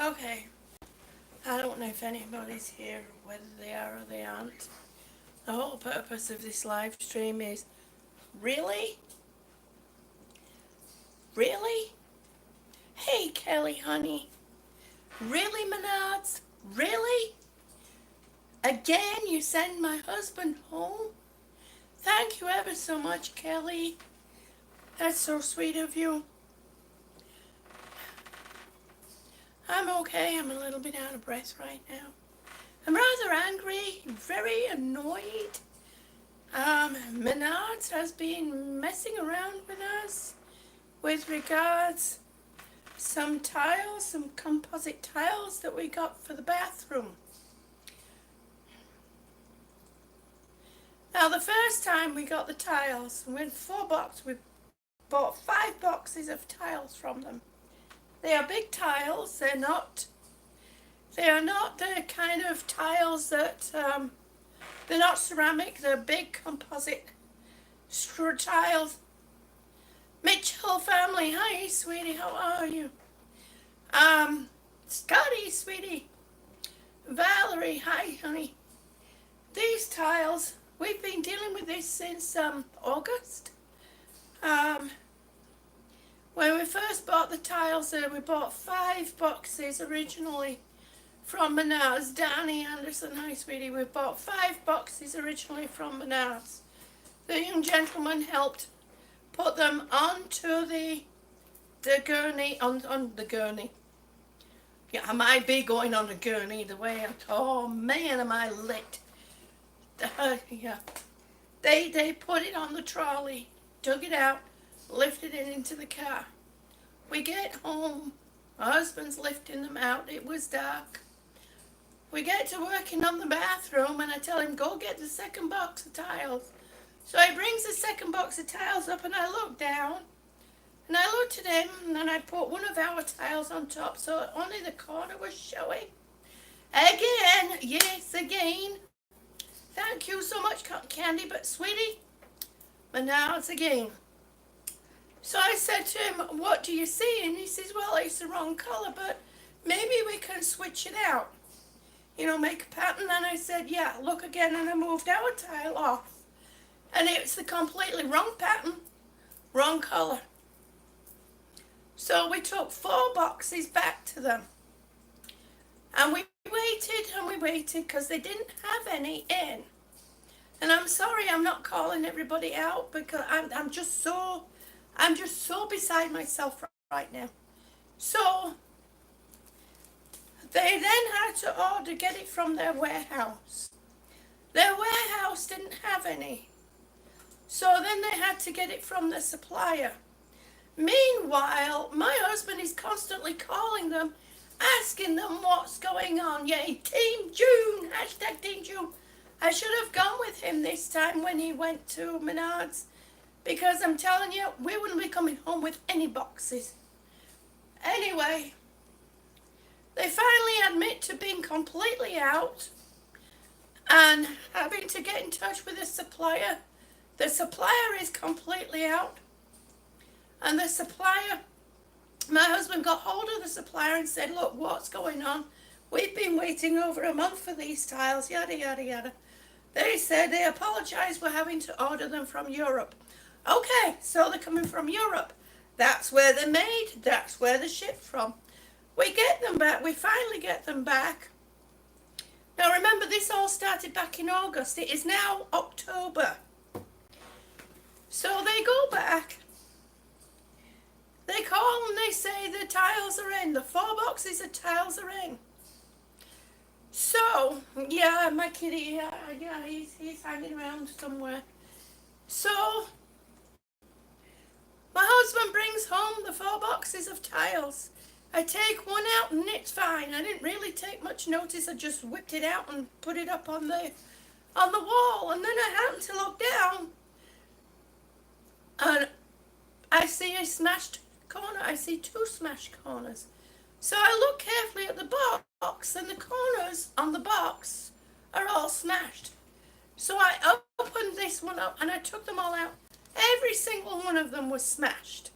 Okay, I don't know if anybody's here, whether they are or they aren't. The whole purpose of this live stream is, really? Really? Hey, Kelly, honey. Really, Menards? Really? Again, you send my husband home? Thank you ever so much, Kelly. That's so sweet of you. I'm okay. I'm a little bit out of breath right now. I'm rather angry, very annoyed. Menards has been messing around with us with regards some tiles, some composite tiles that we got for the bathroom. Now, the first time we got the tiles, we bought 5 boxes of tiles from them. They are big tiles. They are not the kind of tiles that, they're not ceramic. They're big composite screw tiles. Mitchell family, hi, sweetie, how are you? Scotty, sweetie. Valerie, hi, honey. These tiles, we've been dealing with this since August. When we first bought the tiles, we bought 5 boxes originally from Menards. Danny Anderson, hi, sweetie. We bought 5 boxes originally from Menards. The young gentleman helped put them onto the gurney, on the gurney. Yeah, I might be going on a gurney the way oh man, am I lit. Yeah. They put it on the trolley, took it out, lifted it into the car. We get home, my husband's lifting them out, it was dark. We get to working on the bathroom and I tell him, go get the second box of tiles. So he brings the second box of tiles up and I look down and I looked at him and I put one of our tiles on top so only the corner was showing. Again, yes, again. Thank you so much, Cotton Candy, but sweetie, but now it's again. So I said to him, what do you see? And he says, well, it's the wrong color, but maybe we can switch it out. You know, make a pattern. And I said, yeah, look again. And I moved our tile off. And it's the completely wrong pattern, wrong color. So we took 4 boxes back to them. And we waited because they didn't have any in. And I'm sorry, I'm not calling everybody out because I'm just so beside myself right now. So they then had to get it from their warehouse. Their warehouse didn't have any. So then they had to get it from the supplier. Meanwhile, my husband is constantly calling them, asking them what's going on. Yay, Team June, hashtag Team June. I should have gone with him this time when he went to Menards, because I'm telling you, we wouldn't be coming home with any boxes. Anyway, they finally admit to being completely out and having to get in touch with the supplier. The supplier is completely out. And the supplier, my husband got hold of the supplier and said, look, what's going on? We've been waiting over a month for these tiles, yada, yada, yada. They said they apologize for having to order them from Europe. Okay, so they're coming from Europe. That's where they're made. That's where they're shipped from. We get them back. We finally get them back. Now remember, this all started back in August. It is now October. So they go back. They call and they say the tiles are in. The 4 boxes of tiles are in. So, yeah, my kitty, yeah, he's hanging around somewhere. So, my husband brings home the 4 boxes of tiles. I take one out and it's fine. I didn't really take much notice. I just whipped it out and put it up on the wall. And then I happened to look down and I see a smashed corner. I see 2 smashed corners. So I look carefully at the box and the corners on the box are all smashed. So I opened this one up and I took them all out. Every single one of them was smashed.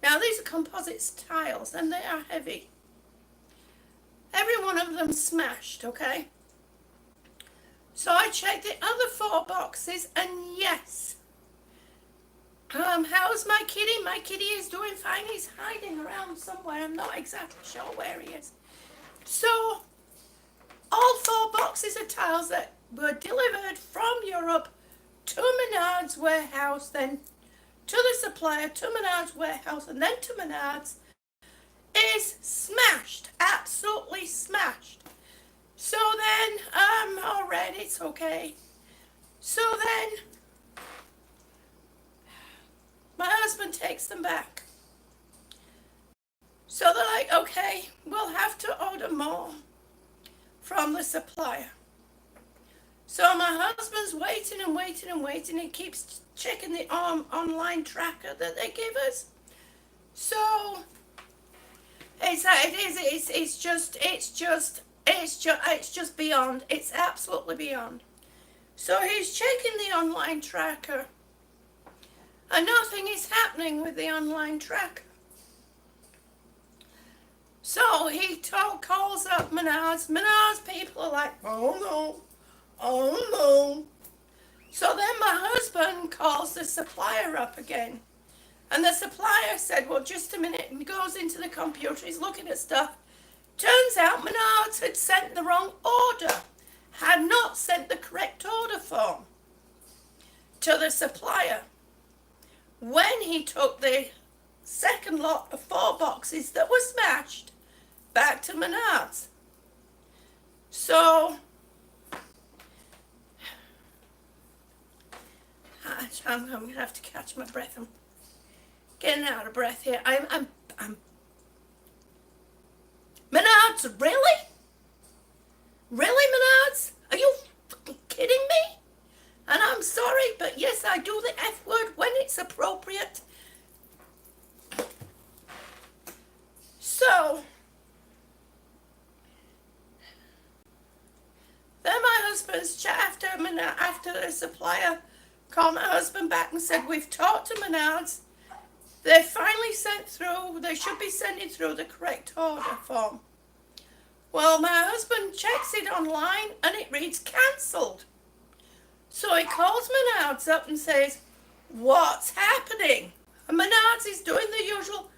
Now these are composite tiles and they are heavy. every one of them smashed, okay? So I checked the other 4 boxes, and yes. How's my kitty? My kitty is doing fine. He's hiding around somewhere. I'm not exactly sure where he is. So, all 4 boxes of tiles that were delivered from Europe to Menards warehouse, then to the supplier, to Menards warehouse, and then to Menards, is smashed. Absolutely smashed. So then, all right, it's okay. So then, my husband takes them back. So they're like, okay, we'll have to order more from the supplier. So my husband's waiting and waiting and waiting. He keeps checking the online tracker that they give us. So it's just beyond. It's absolutely beyond. So he's checking the online tracker, and nothing is happening with the online tracker. So he calls up Menards. Menards people are like, oh no, oh no. So then my husband calls the supplier up again. And the supplier said, well, just a minute, and goes into the computer, he's looking at stuff. Turns out Menards had sent the wrong order, had not sent the correct order form to the supplier. When he took the second lot of 4 boxes that were smashed back to Menards. So I'm going to have to catch my breath. I'm getting out of breath here. I'm Menards, really? Really, Menards? Are you fucking kidding me? And I'm sorry, but yes, I do the F word when it's appropriate. So then my husband's after the supplier called my husband back and said, we've talked to Menards. They finally sent through, they should be sending through the correct order form. Well, my husband checks it online and it reads cancelled. So he calls Menards up and says, what's happening? And Menards is doing the usual,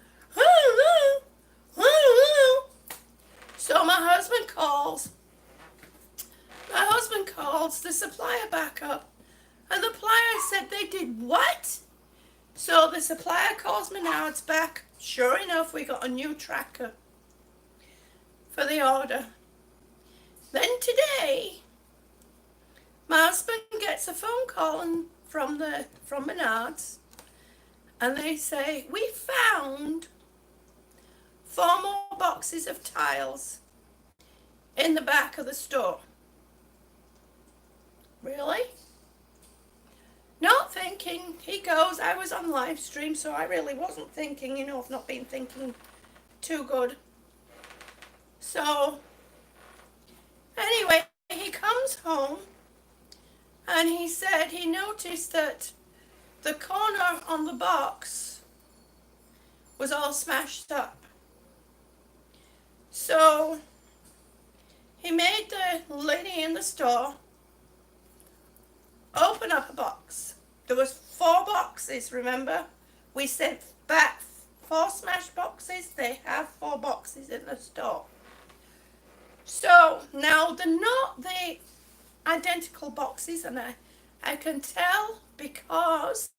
so my husband calls the supplier back up, and the supplier said they did what? So the supplier calls Menards back. Sure enough, we got a new tracker for the order. Then today, my husband gets a phone call from Menards, and they say, we found 4 more boxes of tiles in the back of the store. Really? Not thinking. He goes, I was on Livestream, so I really wasn't thinking, I've not been thinking too good. So, anyway, he comes home, and he said he noticed that the corner on the box was all smashed up. So, he made the lady in the store open up a box. There was 4 boxes, remember? We sent back 4 smashed boxes. They have 4 boxes in the store. So now they're not the identical boxes, and I can tell because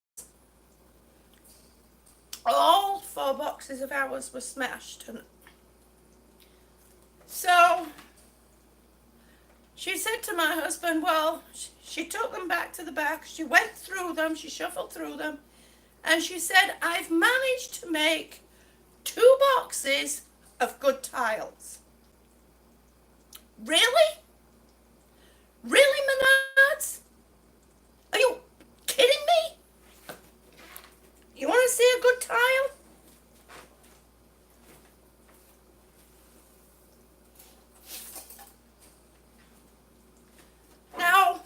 all 4 boxes of ours were smashed. And so she said to my husband, well, she took them back to the back. She went through them. She shuffled through them. And she said, I've managed to make 2 boxes of good tiles. Really? Really, Menards? Are you kidding me? You want to see a good tile? Now,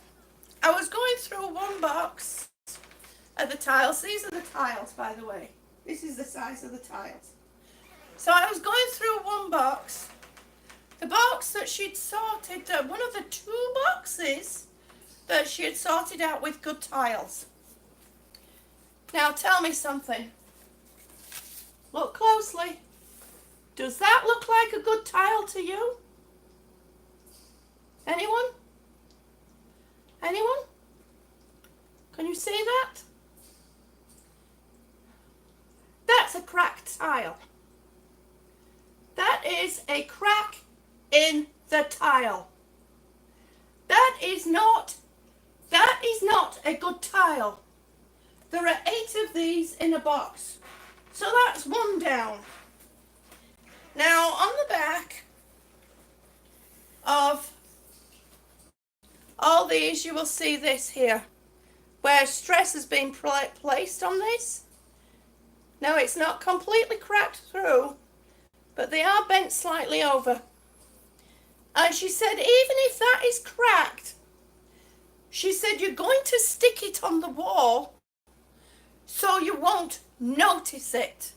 I was going through 1 box of the tiles. These are the tiles, by the way. This is the size of the tiles. So I was going through 1 box. the box that she'd sorted, one of the 2 boxes that she had sorted out with good tiles. Now tell me something. Look closely. Does that look like a good tile to you? Anyone? Anyone? Can you see that? That's a cracked tile. That is a crack in the tile. That is not a good tile. There are 8 of these in a box. So that's 1 down. Now on the back of all these you will see this here, where stress has been placed on this. Now it's not completely cracked through, but they are bent slightly over. And she said even if that is cracked, she said you're going to stick it on the wall so you won't notice it.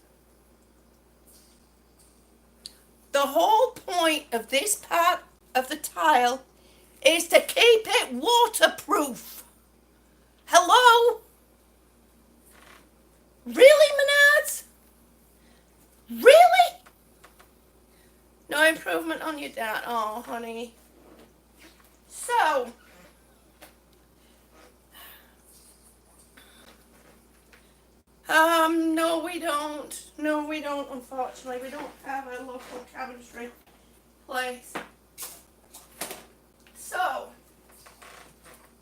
The whole point of this part of the tile is to keep it waterproof. Hello? Really, Menards? Really? No improvement on your dad. Oh, honey. So, no we don't. No we don't, unfortunately. We don't have a local cabinetry place. So,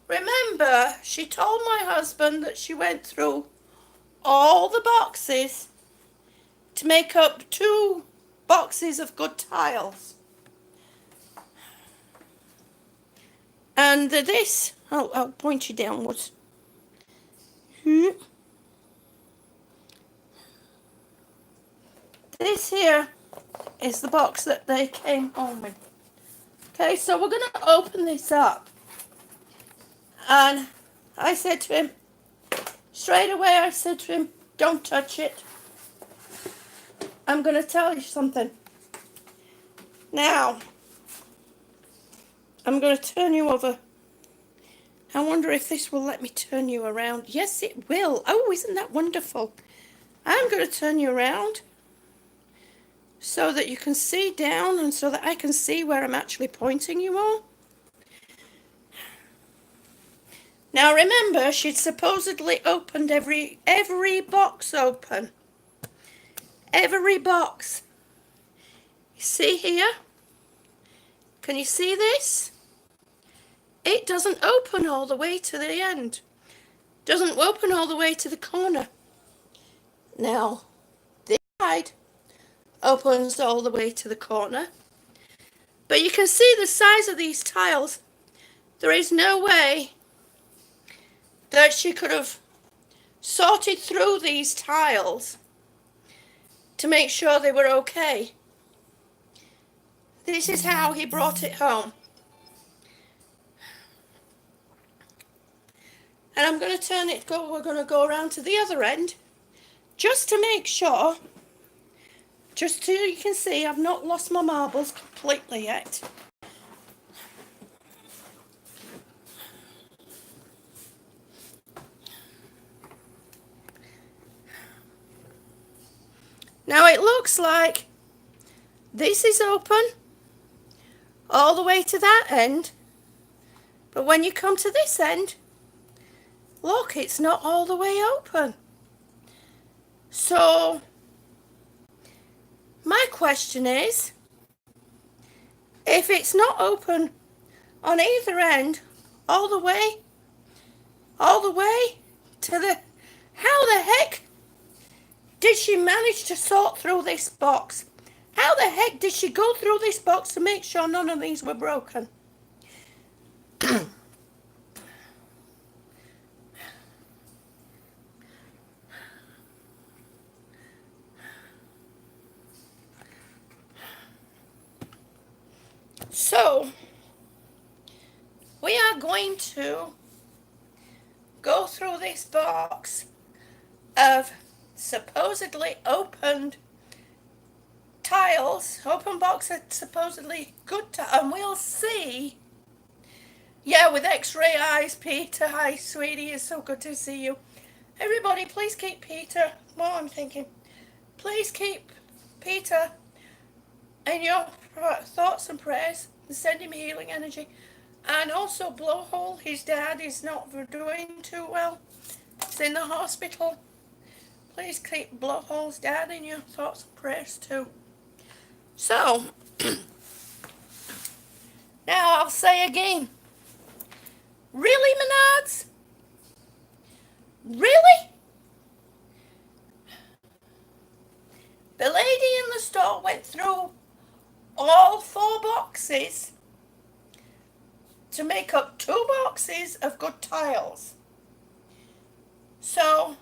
remember, she told my husband that she went through all the boxes to make up 2 boxes of good tiles. And this, I'll point you downwards. This here is the box that they came home with. Okay, so we're going to open this up. And I said to him, straight away I said to him, don't touch it. I'm going to tell you something. Now, I'm going to turn you over. I wonder if this will let me turn you around. Yes, it will. Oh, isn't that wonderful? I'm going to turn you around so that you can see down and so that I can see where I'm actually pointing you all. Now remember, she'd supposedly opened every box open. Every box. You see here? Can you see this? It doesn't open all the way to the end. Doesn't open all the way to the corner. Now, this side opens all the way to the corner. But you can see the size of these tiles. There is no way that she could have sorted through these tiles to make sure they were okay. This is how he brought it home. And I'm going to turn it, we're going to go around to the other end, just to make sure, just so you can see I've not lost my marbles completely yet. Now it looks like this is open all the way to that end, but when you come to this end, look, it's not all the way open. So my question is, if it's not open on either end all the way to the, how the heck did she manage to sort through this box? How the heck did she go through this box to make sure none of these were broken? So, we are going to go through this box of supposedly opened tiles, open box of supposedly good tiles, and we'll see. Yeah, with x-ray eyes, Peter. Hi, sweetie, it's so good to see you. Everybody, please keep Peter, well, I'm thinking, please keep Peter in your thoughts and prayers and send him healing energy. And also Blowhole, his dad is not doing too well. He's in the hospital. Please keep Blowhole's dad in your thoughts and prayers too. So, now I'll say again. Really, Menards? Really? The lady in the store went through all 4 boxes to make up 2 boxes of good tiles. So,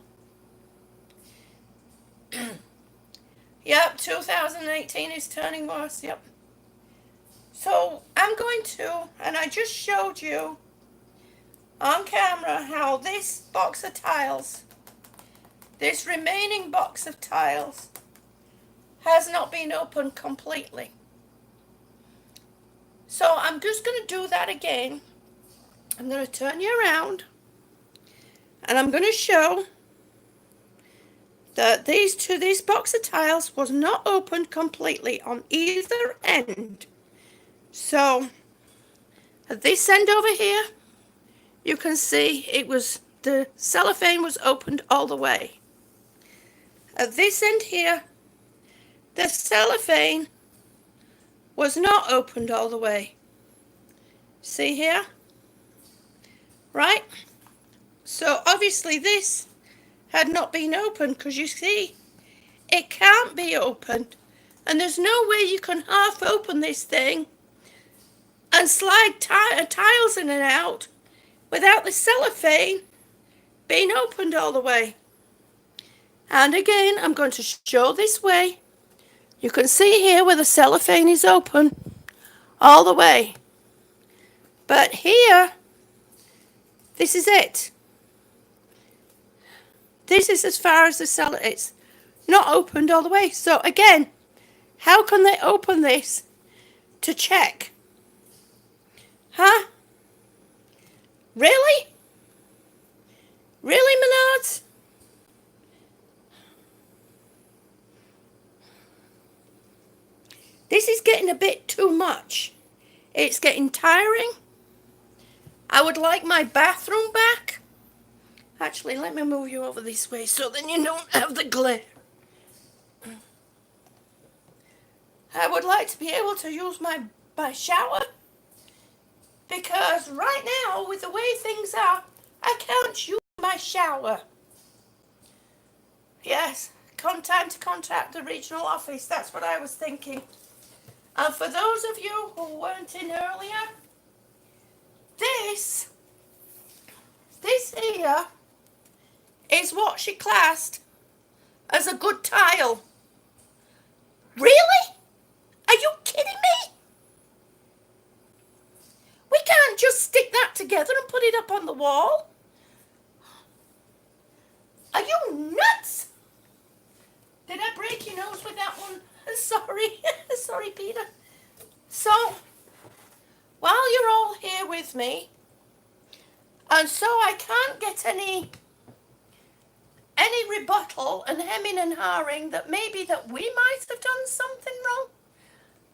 yep, 2018 is turning worse, yep. So, I'm going to, and I just showed you on camera how this box of tiles, this remaining box of tiles, has not been opened completely. So I'm just going to do that again. I'm going to turn you around and I'm going to show that this box of tiles was not opened completely on either end. So at this end over here, you can see the cellophane was opened all the way. At this end here, the cellophane was not opened all the way. See here? Right? So obviously this had not been opened because you see, it can't be opened. And there's no way you can half open this thing and slide tiles in and out without the cellophane being opened all the way. And again, I'm going to show this way. You can see here where the cellophane is open all the way. But here, this is it. This is as far as the cellophane. It's not opened all the way. So again, how can they open this to check? Huh? Really? Really, Menards? This is getting a bit too much. It's getting tiring. I would like my bathroom back. Actually, let me move you over this way so then you don't have the glare. I would like to be able to use my shower because right now, with the way things are, I can't use my shower. Yes, time to contact the regional office. That's what I was thinking. And for those of you who weren't in earlier, this here is what she classed as a good tile. Really? Are you kidding me? We can't just stick that together and put it up on the wall. Are you nuts? Did I break your nose with that one? Sorry. Sorry, Peter. So, while you're all here with me, and so I can't get any rebuttal and hemming and hawing that maybe that we might have done something wrong,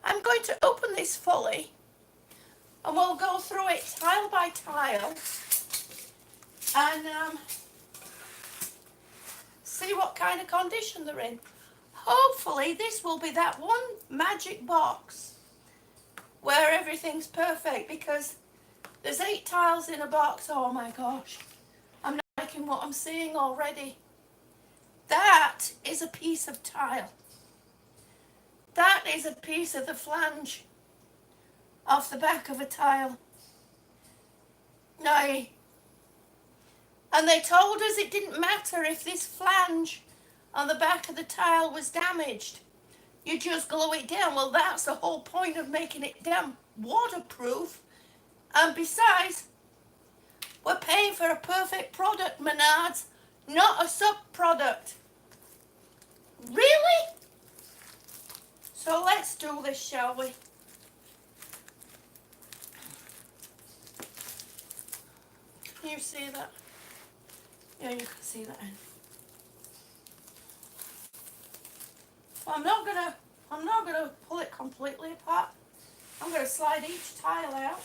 I'm going to open this fully and we'll go through it tile by tile and see what kind of condition they're in. Hopefully this will be that one magic box where everything's perfect, because there's 8 tiles in a box. Oh my gosh, I'm not liking what I'm seeing already. That is a piece of tile. That is a piece of the flange off the back of a tile. No. And they told us it didn't matter if this flange on the back of the tile was damaged. You just glue it down. Well, that's the whole point of making it damn waterproof. And besides, we're paying for a perfect product, Menards, not a sub-product. Really? So So let's do this, shall we? Can you see that? Yeah, you can see that. I'm not gonna pull it completely apart. I'm gonna slide each tile out.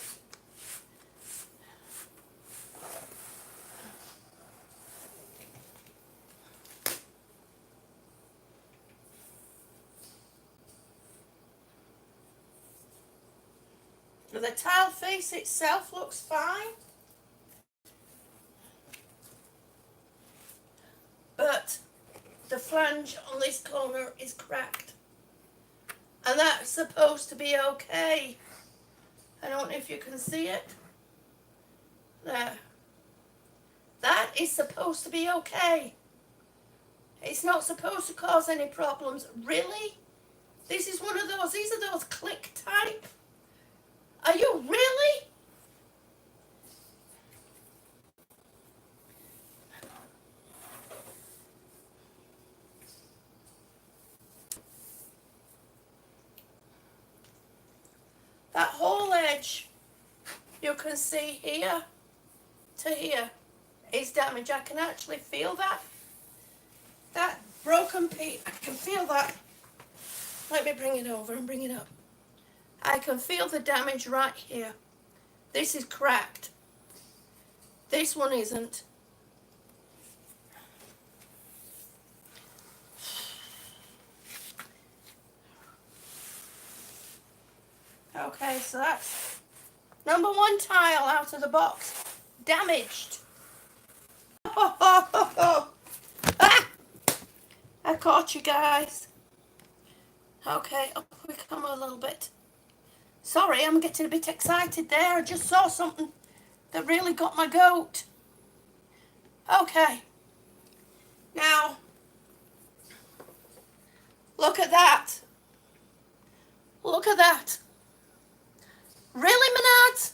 The tile face itself looks fine, but the flange on this corner is cracked, and that's supposed to be okay. I don't know if you can see it. There. That is supposed to be okay. It's not supposed to cause any problems. Really? This is one of those, these are those click type. Are you really? That whole edge, you can see here to here, is damaged. I can actually feel that. That broken piece, I can feel that. Let me bring it over and bring it up. I can feel the damage right here. This is cracked. This one isn't. Okay, so that's number one tile out of the box. Damaged. Ah! I caught you guys. Okay, up we come a little bit. Sorry, I'm getting a bit excited there. I just saw something that really got my goat. Okay. Now, look at that. Look at that. Really, Menards?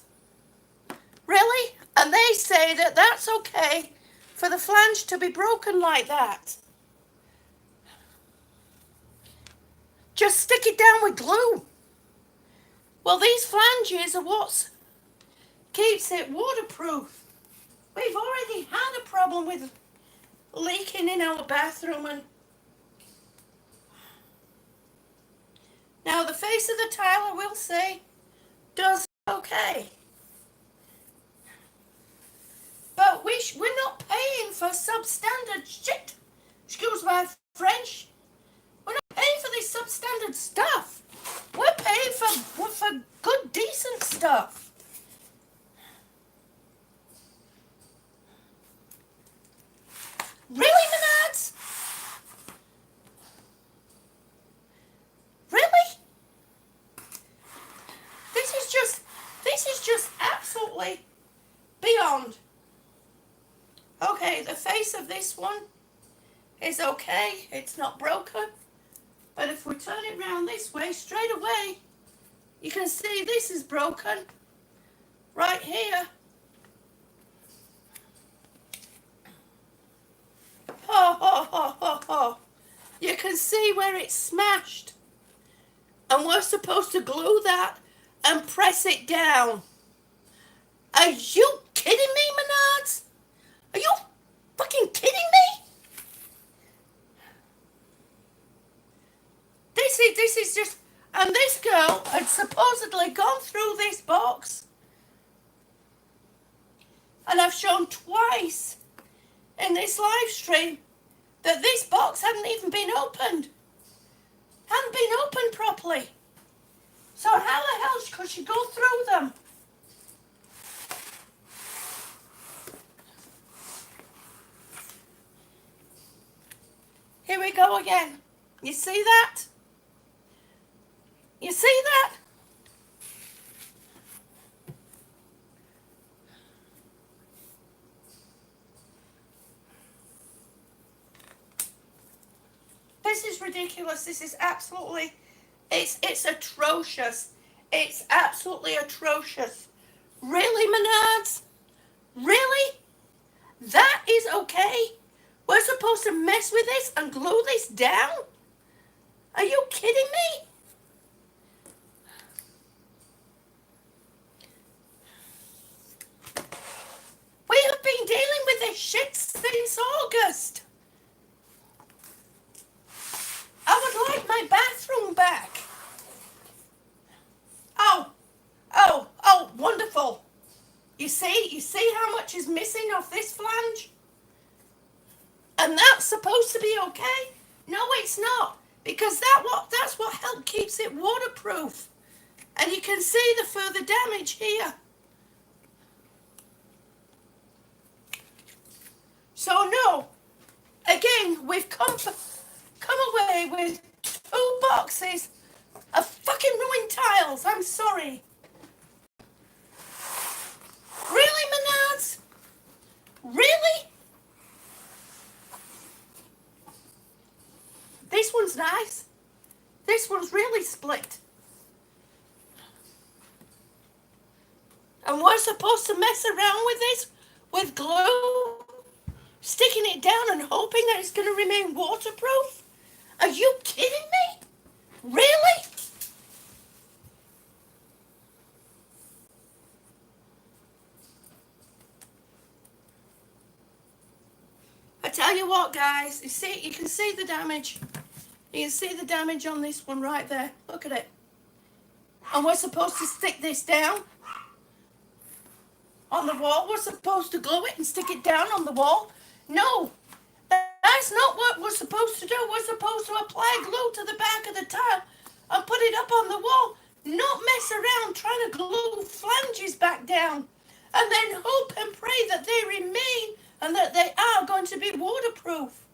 Really? And they say that that's okay for the flange to be broken like that. Just stick it down with glue. Well, these flanges are what keeps it waterproof. We've already had a problem with leaking in our bathroom, and now the face of the tile, I will say, does okay. But we're not paying for substandard shit. Excuse my French. We're not paying for this substandard stuff. We're paying for good, decent stuff. Really, Menards? Really? This is just absolutely beyond. Okay, the face of this one is okay. It's not broken. But if we turn it round this way, straight away, you can see this is broken right here. You can see where it's smashed. And we're supposed to glue that and press it down. Are you kidding me, Menards? Are you fucking kidding me? This is just, and this girl had supposedly gone through this box, and I've shown twice in this live stream that this box hadn't even been opened. Hadn't been opened properly. So how the hell could she go through them? Here we go again. You see that? You see that? This is ridiculous. This is absolutely, it's atrocious. It's absolutely atrocious. Really, Menards? Really? That is okay? We're supposed to mess with this and glue this down? Are you kidding me? have been dealing with this shit since August. I would like my bathroom back. Oh, wonderful. You see how much is missing off this flange? And that's supposed to be okay? No, it's not. Because that's what help keeps it waterproof. And you can see the further damage here. So no, again, we've come away with 2 boxes of fucking ruined tiles. I'm sorry. Really, Menards? Really? This one's nice. This one's really split. And we're supposed to mess around with this with glue, sticking it down and hoping that it's going to remain waterproof? Are you kidding me? Really? I tell you what, guys, you can see the damage. You can see the damage on this one right there. Look at it. And we're supposed to stick this down on the wall. We're supposed to glue it and stick it down on the wall. No, that's not what we're supposed to do. We're supposed to apply glue to the back of the tile and put it up on the wall. Not mess around trying to glue flanges back down and then hope and pray that they remain and that they are going to be waterproof.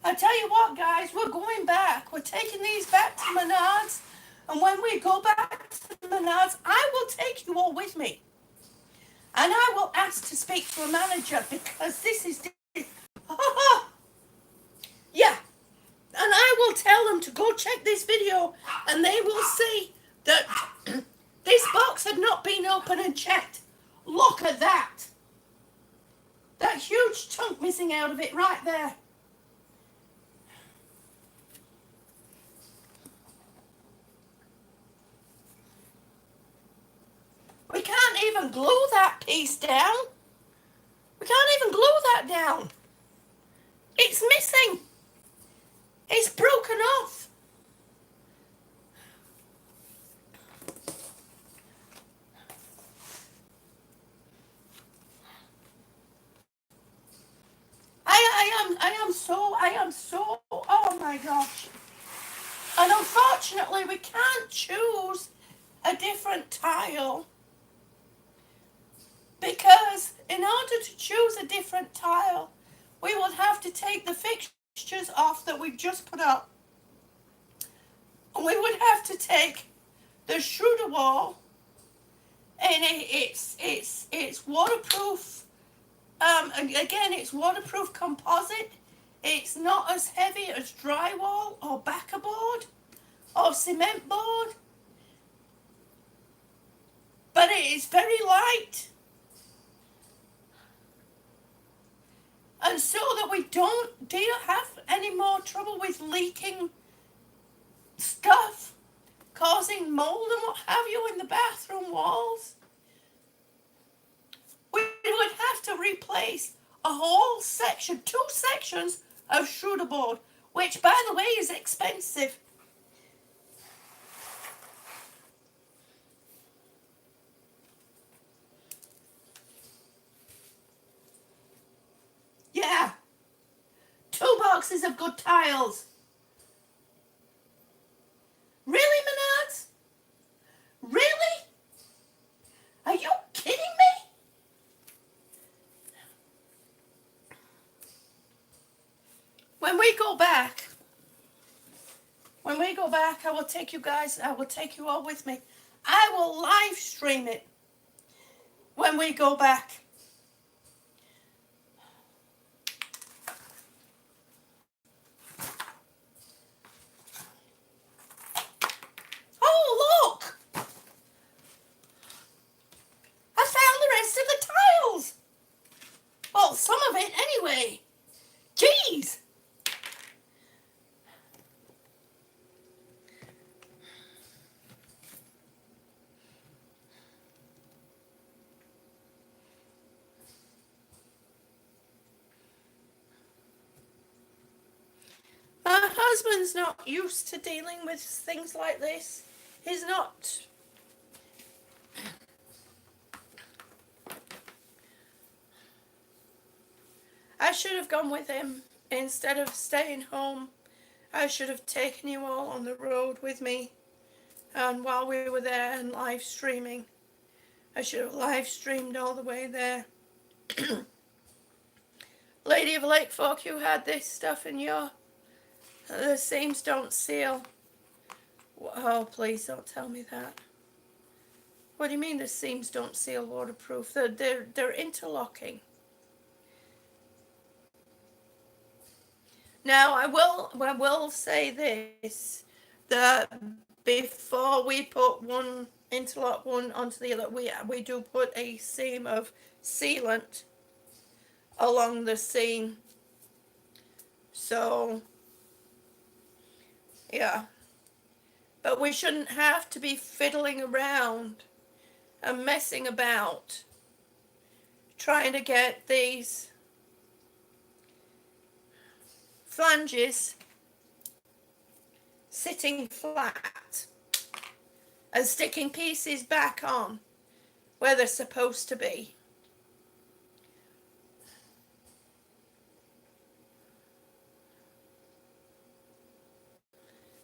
I tell you what, guys, we're going back. We're taking these back to Menards. And when we go back to Menards, I will take you all with me. And I will ask to speak to a manager because this is... Yeah. And I will tell them to go check this video and they will see that this box had not been opened and checked. Look at that. That huge chunk missing out of it right there. We can't even glue that piece down. We can't even glue that down. It's missing. It's broken off. I am so, oh my gosh. And unfortunately, we can't choose a different tile because in order to choose a different tile, we will have to take the fixtures off that we've just put up. And we would have to take the Schroeder wall, and it's waterproof. Again, it's waterproof composite. It's not as heavy as drywall or backer board or cement board, but it is very light. And so that we don't have any more trouble with leaking stuff, causing mold and what have you in the bathroom walls, we would have to replace a whole section, 2 sections of Schroeder board, which by the way is expensive. Yeah, 2 boxes of good tiles. Really, Menards? Really? Are you kidding me? When we go back, I will take you all with me. I will live stream it when we go back. Oh, look! I found the rest of the tiles. Well, some of it anyway. Jeez! husband's not used to dealing with things like this. He's not. I should have gone with him instead of staying home. I should have taken you all on the road with me. And while we were there and live streaming, I should have live streamed all the way there. Lady of Lake Folk, you had this stuff in your... The seams don't seal. Oh, please don't tell me that. What do you mean the seams don't seal waterproof? They're interlocking. Now, I will say this, that before we put one interlock one onto the other, we do put a seam of sealant along the seam. So, yeah. But we shouldn't have to be fiddling around and messing about trying to get these flanges sitting flat and sticking pieces back on where they're supposed to be.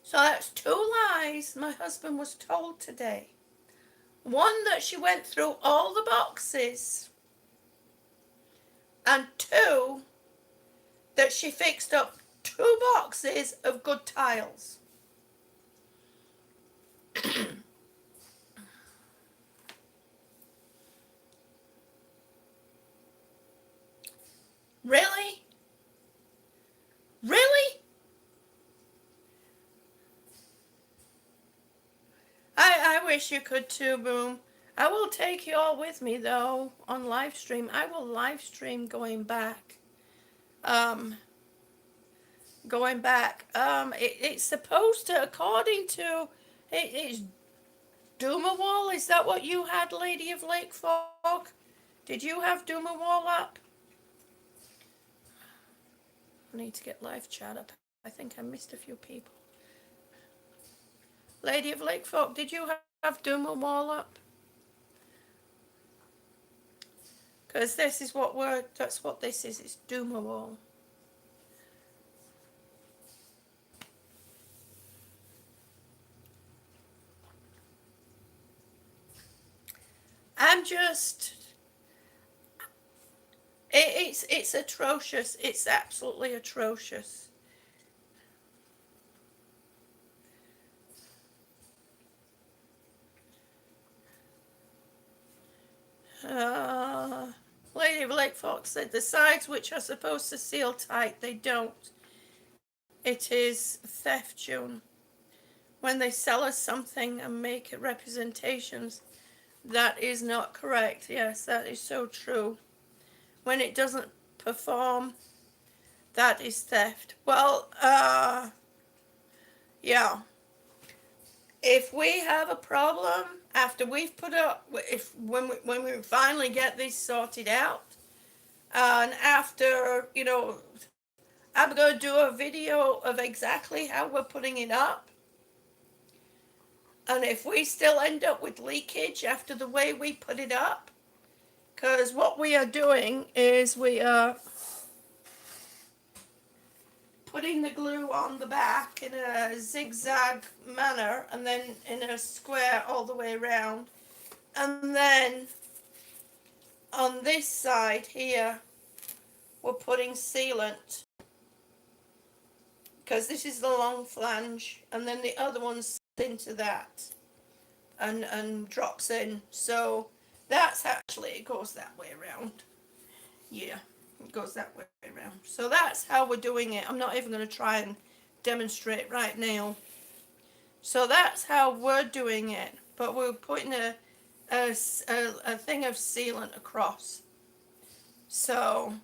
So that's 2 lies my husband was told today. One, that she went through all the boxes, and 2, that she fixed up 2 boxes of good tiles. Really? Really? I wish you could too, Boom. I will take you all with me, though, on live stream. I will live stream going back. It's supposed to, according to, it's Doomer Wall. Is that what you had, Lady of Lake Folk? Did you have Doomer Wall up? I need to get live chat up. I think I missed a few people. Lady of Lake Folk, did you have Doomer Wall up? Because this is what that's what this is. It's Doomer Wall. I'm just... It's atrocious. It's absolutely atrocious. Lady of Lake Fox said the sides which are supposed to seal tight, they don't. It is theft, June. When they sell us something and make representations, that is not correct. Yes, that is so true. When it doesn't perform, that is theft. Well, yeah. If we have a problem after we've put up, when we finally get this sorted out, and after, you know, I'm going to do a video of exactly how we're putting it up. And if we still end up with leakage after the way we put it up, because what we are doing is we are putting the glue on the back in a zigzag manner and then in a square all the way around. And then on this side here, we're putting sealant, because this is the long flange, and then the other one's into that and drops in. So that's actually, it goes that way around. Yeah, it goes that way around. So that's how we're doing it. I'm not even going to try and demonstrate right now. So that's how we're doing it. But we're putting a thing of sealant across. So,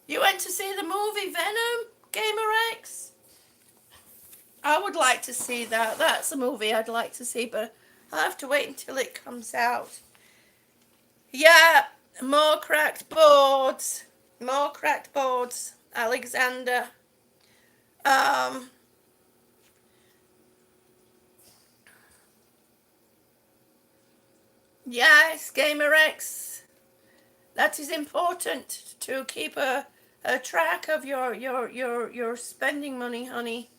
you went to see the movie Venom, Gamer X? I would like to see that. That's a movie I'd like to see, but I'll have to wait until it comes out. Yeah, more cracked boards. More cracked boards. Alexander. Um, yes, Gamer X. That is important to keep a track of your spending money, honey.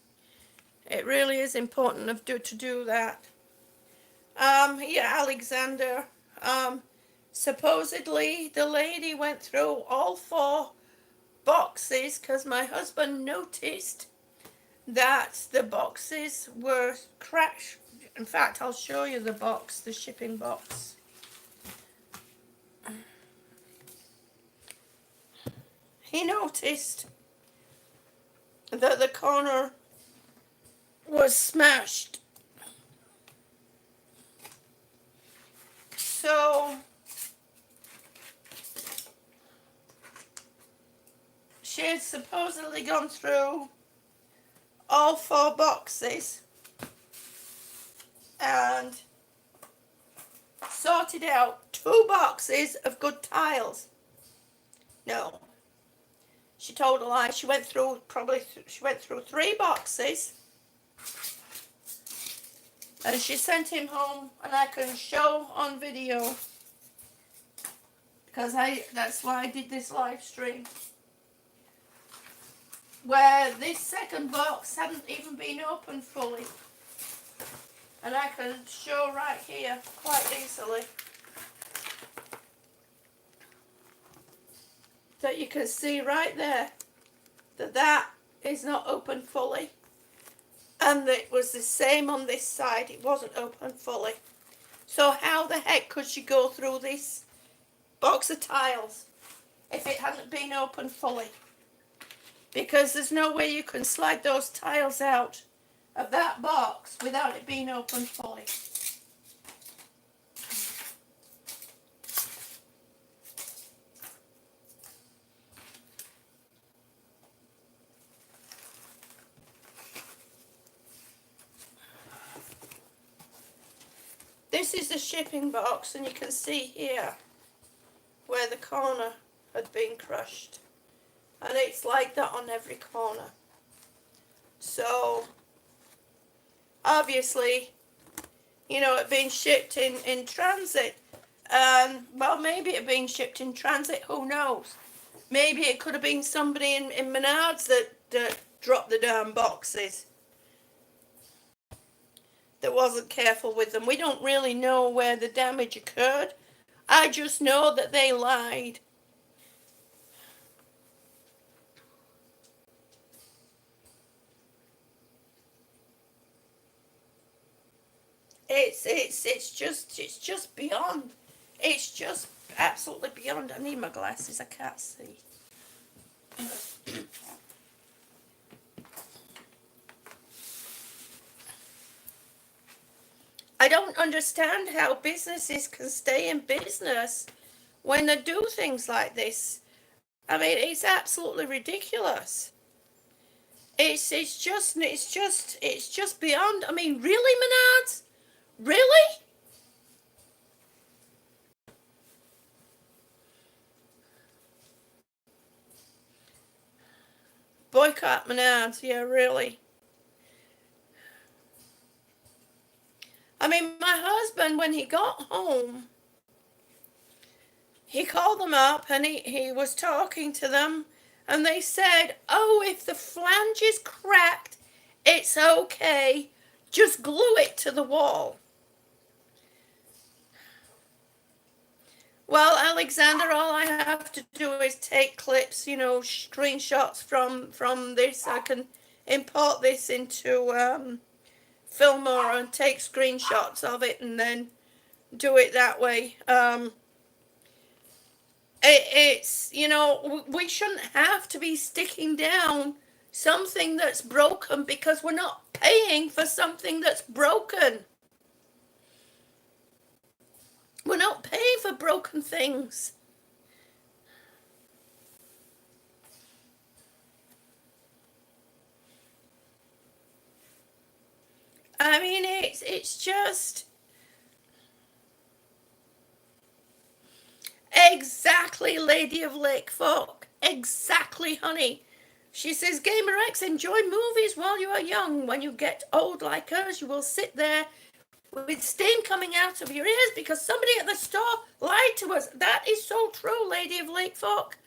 It really is important to do that. Yeah, Alexander. Supposedly the lady went through all 4 boxes because my husband noticed that the boxes were crashed. In fact, I'll show you the box, the shipping box. He noticed that the corner was smashed. So she had supposedly gone through all 4 boxes and sorted out 2 boxes of good tiles. No, she told a lie. She went through 3 boxes, and she sent him home, and I can show on video because that's why I did this live stream, where this second box hadn't even been opened fully, and I can show right here quite easily that you can see right there that is not open fully, and it was the same on this side. It wasn't open fully. So how the heck could she go through this box of tiles if it hadn't been open fully? Because there's no way you can slide those tiles out of that box without it being open fully. This is the shipping box, and you can see here where the corner had been crushed. And it's like that on every corner. So, obviously, you know, it being shipped in transit. Well, maybe it being shipped in transit, who knows? Maybe it could have been somebody in Menards that dropped the damn boxes, that wasn't careful with them. We don't really know where the damage occurred. I just know that they lied. It's just beyond. It's just absolutely beyond. I need my glasses. I can't see. I don't understand how businesses can stay in business when they do things like this. I mean, it's absolutely ridiculous. It's just beyond. I mean, really, Menards? Really? Boycott Menards, yeah, really. I mean, my husband, when he got home, he called them up and he was talking to them, and they said, oh, if the flange is cracked, it's okay. Just glue it to the wall. Well, Alexander, all I have to do is take clips, you know, screenshots from this. I can import this into Filmora and take screenshots of it and then do it that way. It's, you know, we shouldn't have to be sticking down something that's broken because we're not paying for something that's broken. We're not paying for broken things. I mean, it's just exactly, Lady of Lake Folk. Exactly, honey. She says, Gamer X, enjoy movies while you are young. When you get old like us, you will sit there with steam coming out of your ears because somebody at the store lied to us. That is so true, Lady of Lake Fork.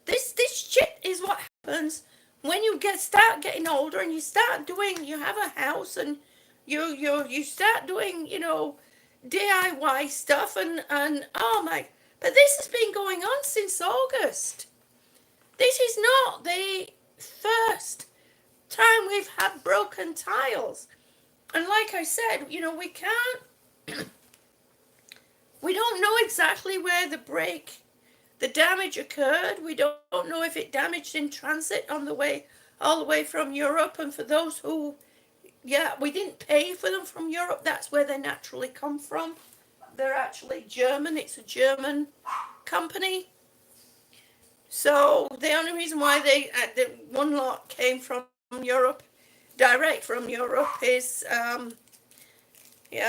This shit is what happens when you start getting older and you start doing. You have a house and you start doing DIY stuff and oh my. But this has been going on since August. This is not the first time we've had broken tiles. And like I said, we can't, we don't know exactly where the damage occurred. We don't know if it damaged in transit on the way, all the way from Europe. And for those who, we didn't pay for them from Europe. That's where they naturally come from. They're actually German. It's a German company. So the only reason why the one lot came from Europe, direct from Europe, is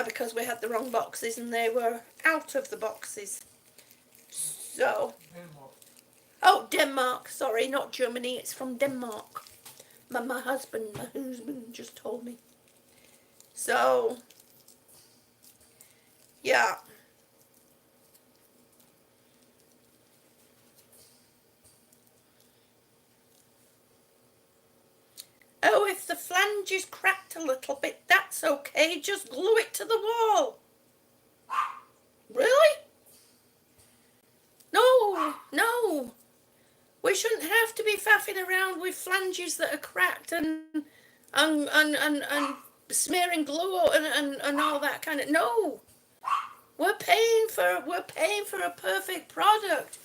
because we had the wrong boxes and they were out of the boxes. So Denmark, sorry, not Germany, it's from Denmark. My husband just told me. So yeah. Oh, if the flange is cracked a little bit, that's okay. Just glue it to the wall. Really? No. We shouldn't have to be faffing around with flanges that are cracked and smearing glue and all that kind of. No. We're paying for a perfect product.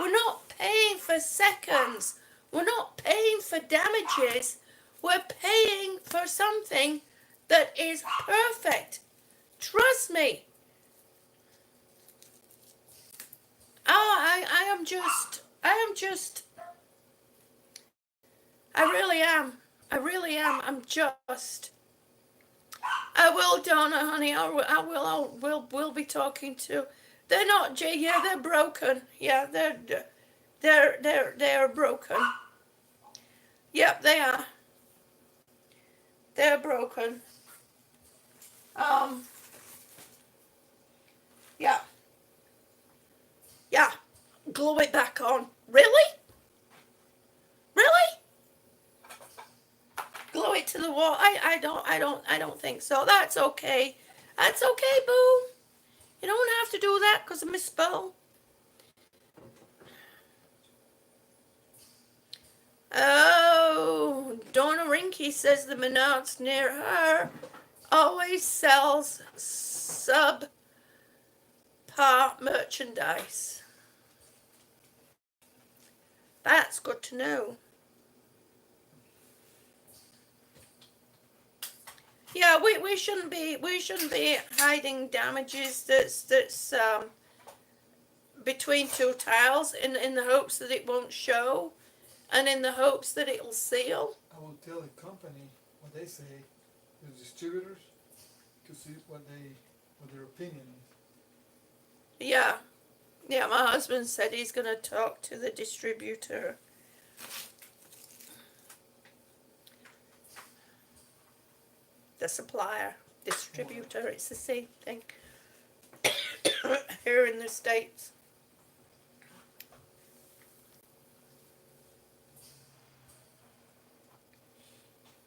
We're not paying for seconds. We're not paying for damages. We're paying for something that is perfect. Trust me. Oh, I am just, I really am. I'm just. I will, Donna, honey. We'll be talking to. They're not, yeah, they're broken. Yeah, they're broken. Yep, they are. They're broken. Yeah. Yeah. Glue it back on. Really? Glue it to the wall. I don't think so. That's okay. That's okay, boo. You don't have to do that because I misspelled. Oh, Donna Rinky says the Menards near her always sells subpar merchandise. That's good to know. Yeah, we shouldn't be hiding damages that's between two tiles in the hopes that it won't show, and in the hopes that it'll seal. I will tell the company what they say, the distributors, to see what their opinion is. Yeah, my husband said he's gonna talk to the distributor. The supplier, distributor, it's the same thing here in the States.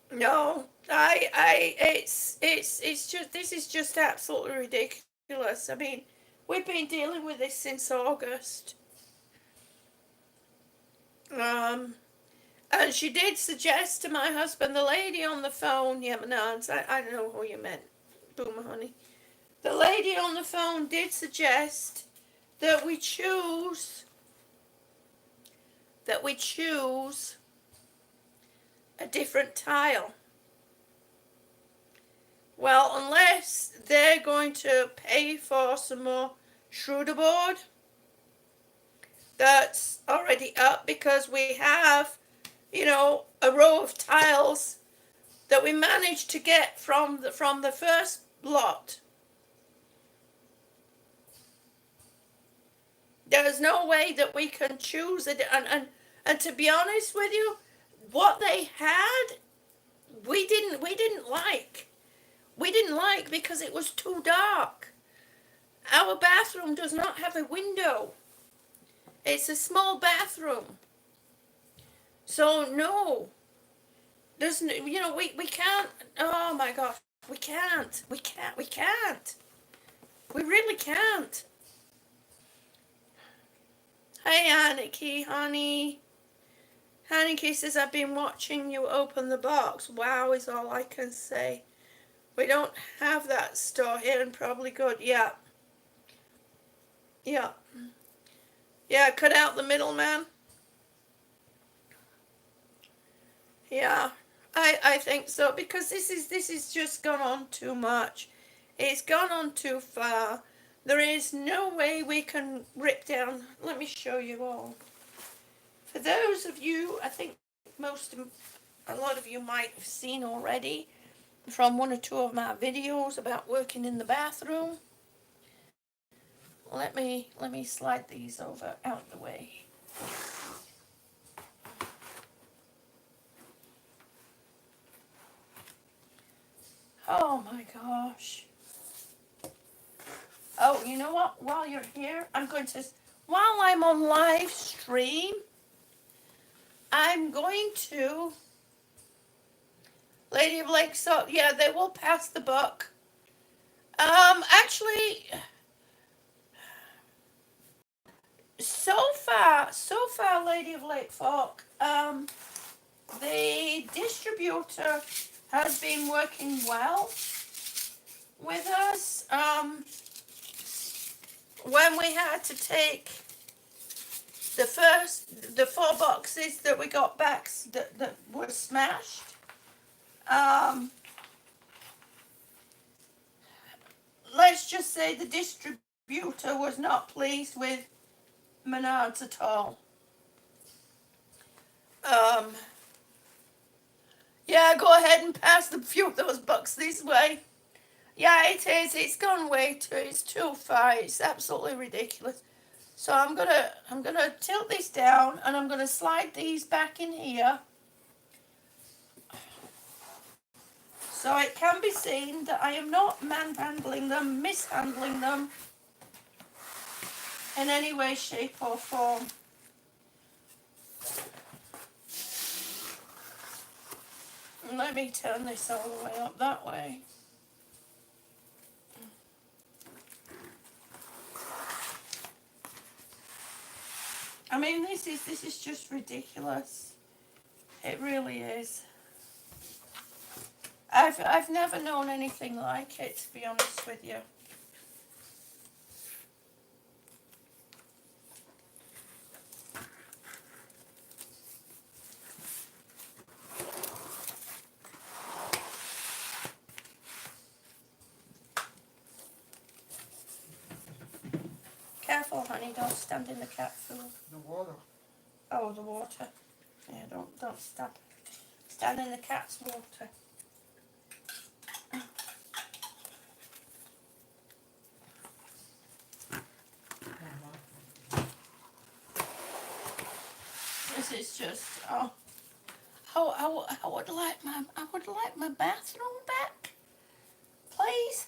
No, it's just, this is just absolutely ridiculous. I mean, we've been dealing with this since August. And she did suggest to my husband, the lady on the phone, Menards, I don't know who you meant, Boomer honey. The lady on the phone did suggest that we choose a different tile. Well, unless they're going to pay for some more Schroeder board that's already up, because we have, a row of tiles that we managed to get from the first lot. There's no way that we can choose it, and to be honest with you, what they had, we didn't like. We didn't like because it was too dark. Our bathroom does not have a window. It's a small bathroom. So no, there's no, we can't. Oh my gosh, we can't. We really can't. Hey Aniki, honey. Aniki says, I've been watching you open the box. Wow is all I can say. We don't have that store here and probably good. Yeah. Yeah. Yeah, cut out the middleman. Yeah. I think so because this is just gone on too much. It's gone on too far. There is no way we can rip down. Let me show you all. For those of you, I think a lot of you might have seen already from one or two of my videos about working in the bathroom. Let me slide these over out of the way. Oh my gosh. Oh, you know what? While you're here, while I'm on live stream, I'm going to, Lady of Lake, so yeah, they will pass the book. Actually, so far, Lady of Lake Folk, the distributor has been working well with us. When we had to take the 4 boxes that we got back that were smashed, let's just say the distributor was not pleased with Menards at all. Yeah, go ahead and pass a few of those bucks this way. Yeah, it is. It's gone it's too far. It's absolutely ridiculous. So I'm gonna tilt this down and I'm gonna slide these back in here. So it can be seen that I am not manhandling them, mishandling them in any way, shape or form. And let me turn this all the way up that way. I mean, this is just ridiculous. It really is. I've never known anything like it, to be honest with you. Careful, honey, don't stand in the cat food. The water. Oh, the water. Yeah, don't stand in the cat's water. This is just I would like my bathroom back, please.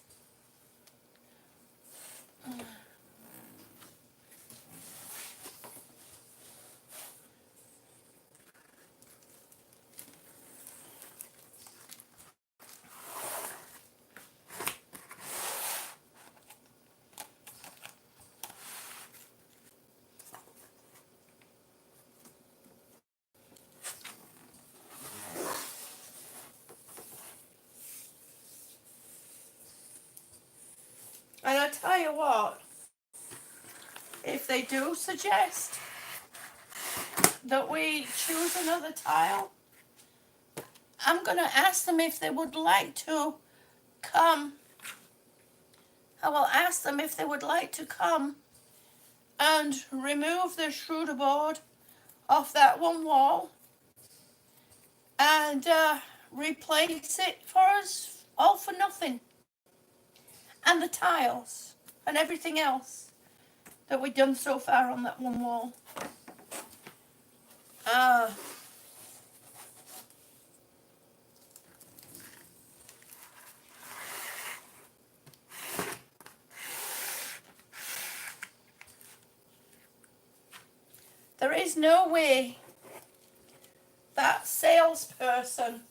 And I tell you what, if they do suggest that we choose another tile, I'm going to ask them if they would like to come. I will ask them if they would like to come and remove the Schroeder board off that one wall and replace it for us all for nothing. And the tiles and everything else that we've done so far on that one wall. is no way that salesperson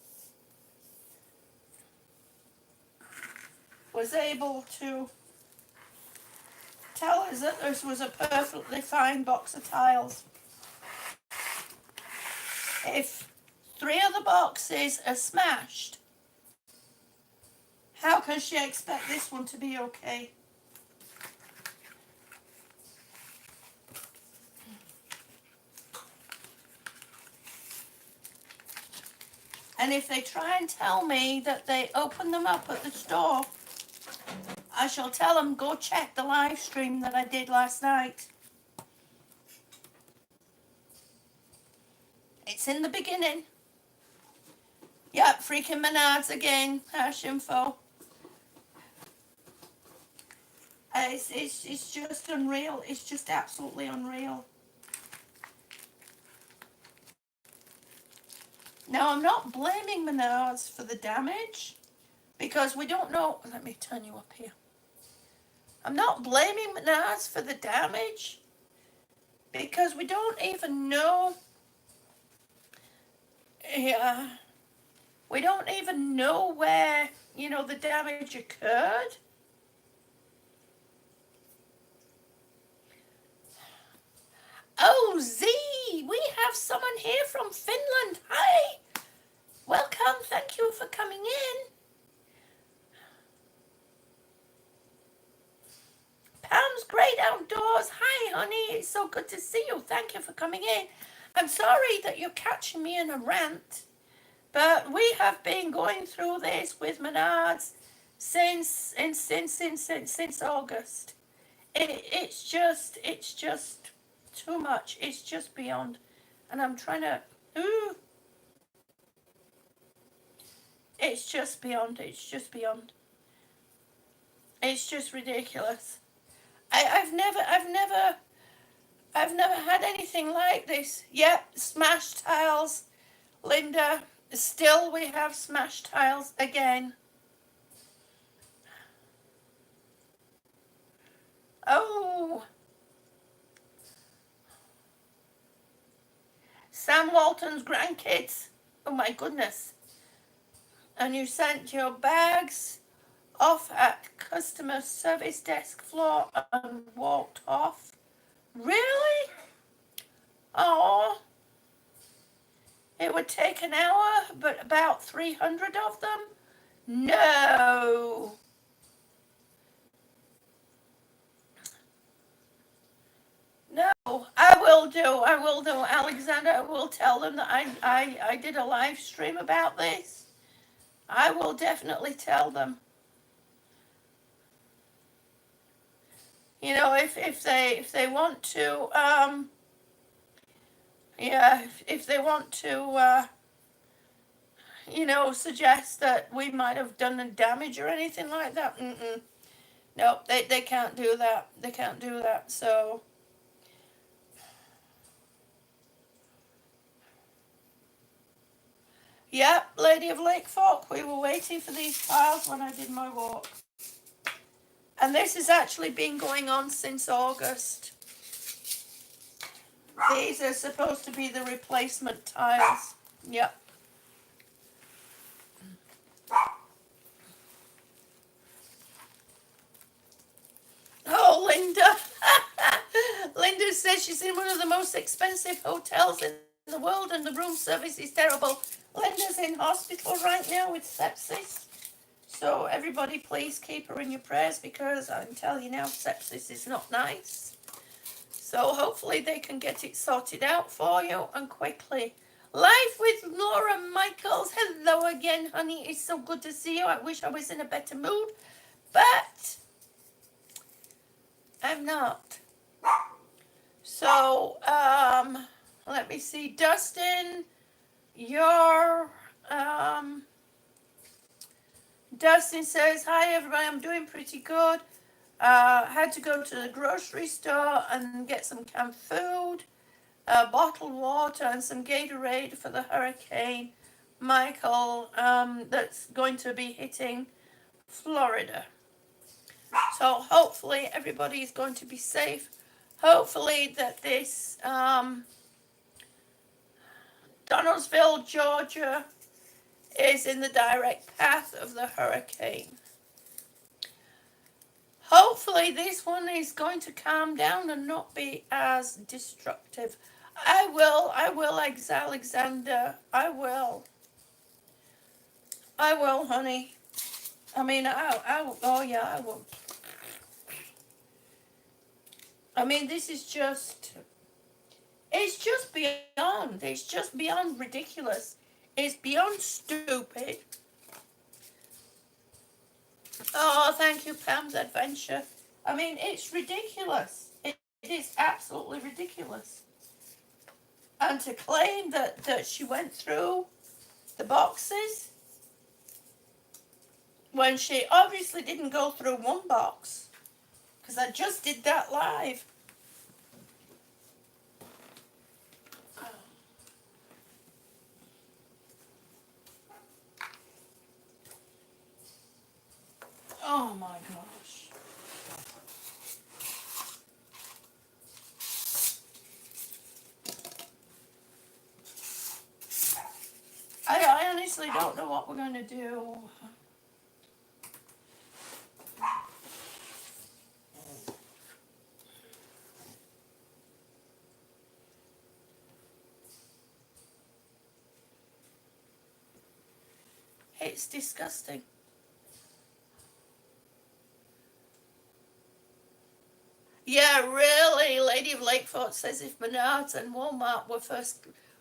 was able to tell us that this was a perfectly fine box of tiles. If 3 of the boxes are smashed, how can she expect this one to be okay? And if they try and tell me that they opened them up at the store, I shall tell them, go check the live stream that I did last night. It's in the beginning. Yep, freaking Menards again, hash info. It's just unreal. It's just absolutely unreal. Now, I'm not blaming Menards for the damage, because we don't know. Let me turn you up here. I'm not blaming Menards for the damage, because we don't even know. Yeah, we don't even know where, the damage occurred. Oh, Z, we have someone here from Finland. Hi, welcome. Thank you for coming in. Pam's Great Outdoors. Hi, honey. It's so good to see you. Thank you for coming in. I'm sorry that you're catching me in a rant, but we have been going through this with Menards since August. It's just too much. It's just beyond. And I'm trying to, it's just beyond. It's just beyond. It's just ridiculous. I've never had anything like this. Yep, smashed tiles. Linda, still we have smashed tiles again. Oh. Sam Walton's grandkids. Oh my goodness. And you sent your bags off at customer service desk floor and walked off. Really? Oh. It would take an hour, but about 300 of them? No. No, I will do, Alexander. I will tell them that I did a live stream about this. I will definitely tell them. If they want to, if they want to, suggest that we might have done damage or anything like that, no, they can't do that. They can't do that. So. Yep, Lady of Lake Fork, we were waiting for these tiles when I did my walk. And this has actually been going on since August. These are supposed to be the replacement tiles. Yep. Oh, Linda. Linda says she's in one of the most expensive hotels in the world and the room service is terrible. Linda's in hospital right now with sepsis. So everybody please keep her in your prayers, because I can tell you now, sepsis is not nice. So hopefully they can get it sorted out for you, and quickly. Life with Laura Michaels. Hello again, honey. It's so good to see you. I wish I was in a better mood, but I'm not. So, let me see. Dustin, Dustin says, hi everybody, I'm doing pretty good. Had to go to the grocery store and get some canned food, bottled water and some Gatorade for the Hurricane Michael that's going to be hitting Florida. So hopefully everybody is going to be safe. Hopefully that this Donaldsville, Georgia is in the direct path of the hurricane. Hopefully this one is going to calm down and not be as destructive. I will, Alexander. I will, honey. I mean, oh yeah, I will. I mean, this is just, it's just beyond ridiculous. It's beyond stupid. Oh, thank you, Pam's Adventure. I mean, it's ridiculous. It is absolutely ridiculous. And to claim that she went through the boxes when she obviously didn't go through one box, because I just did that live. Oh my gosh. I honestly don't know what we're going to do. It's disgusting. Yeah, really. Lady of Lakefort says if Menards and Walmart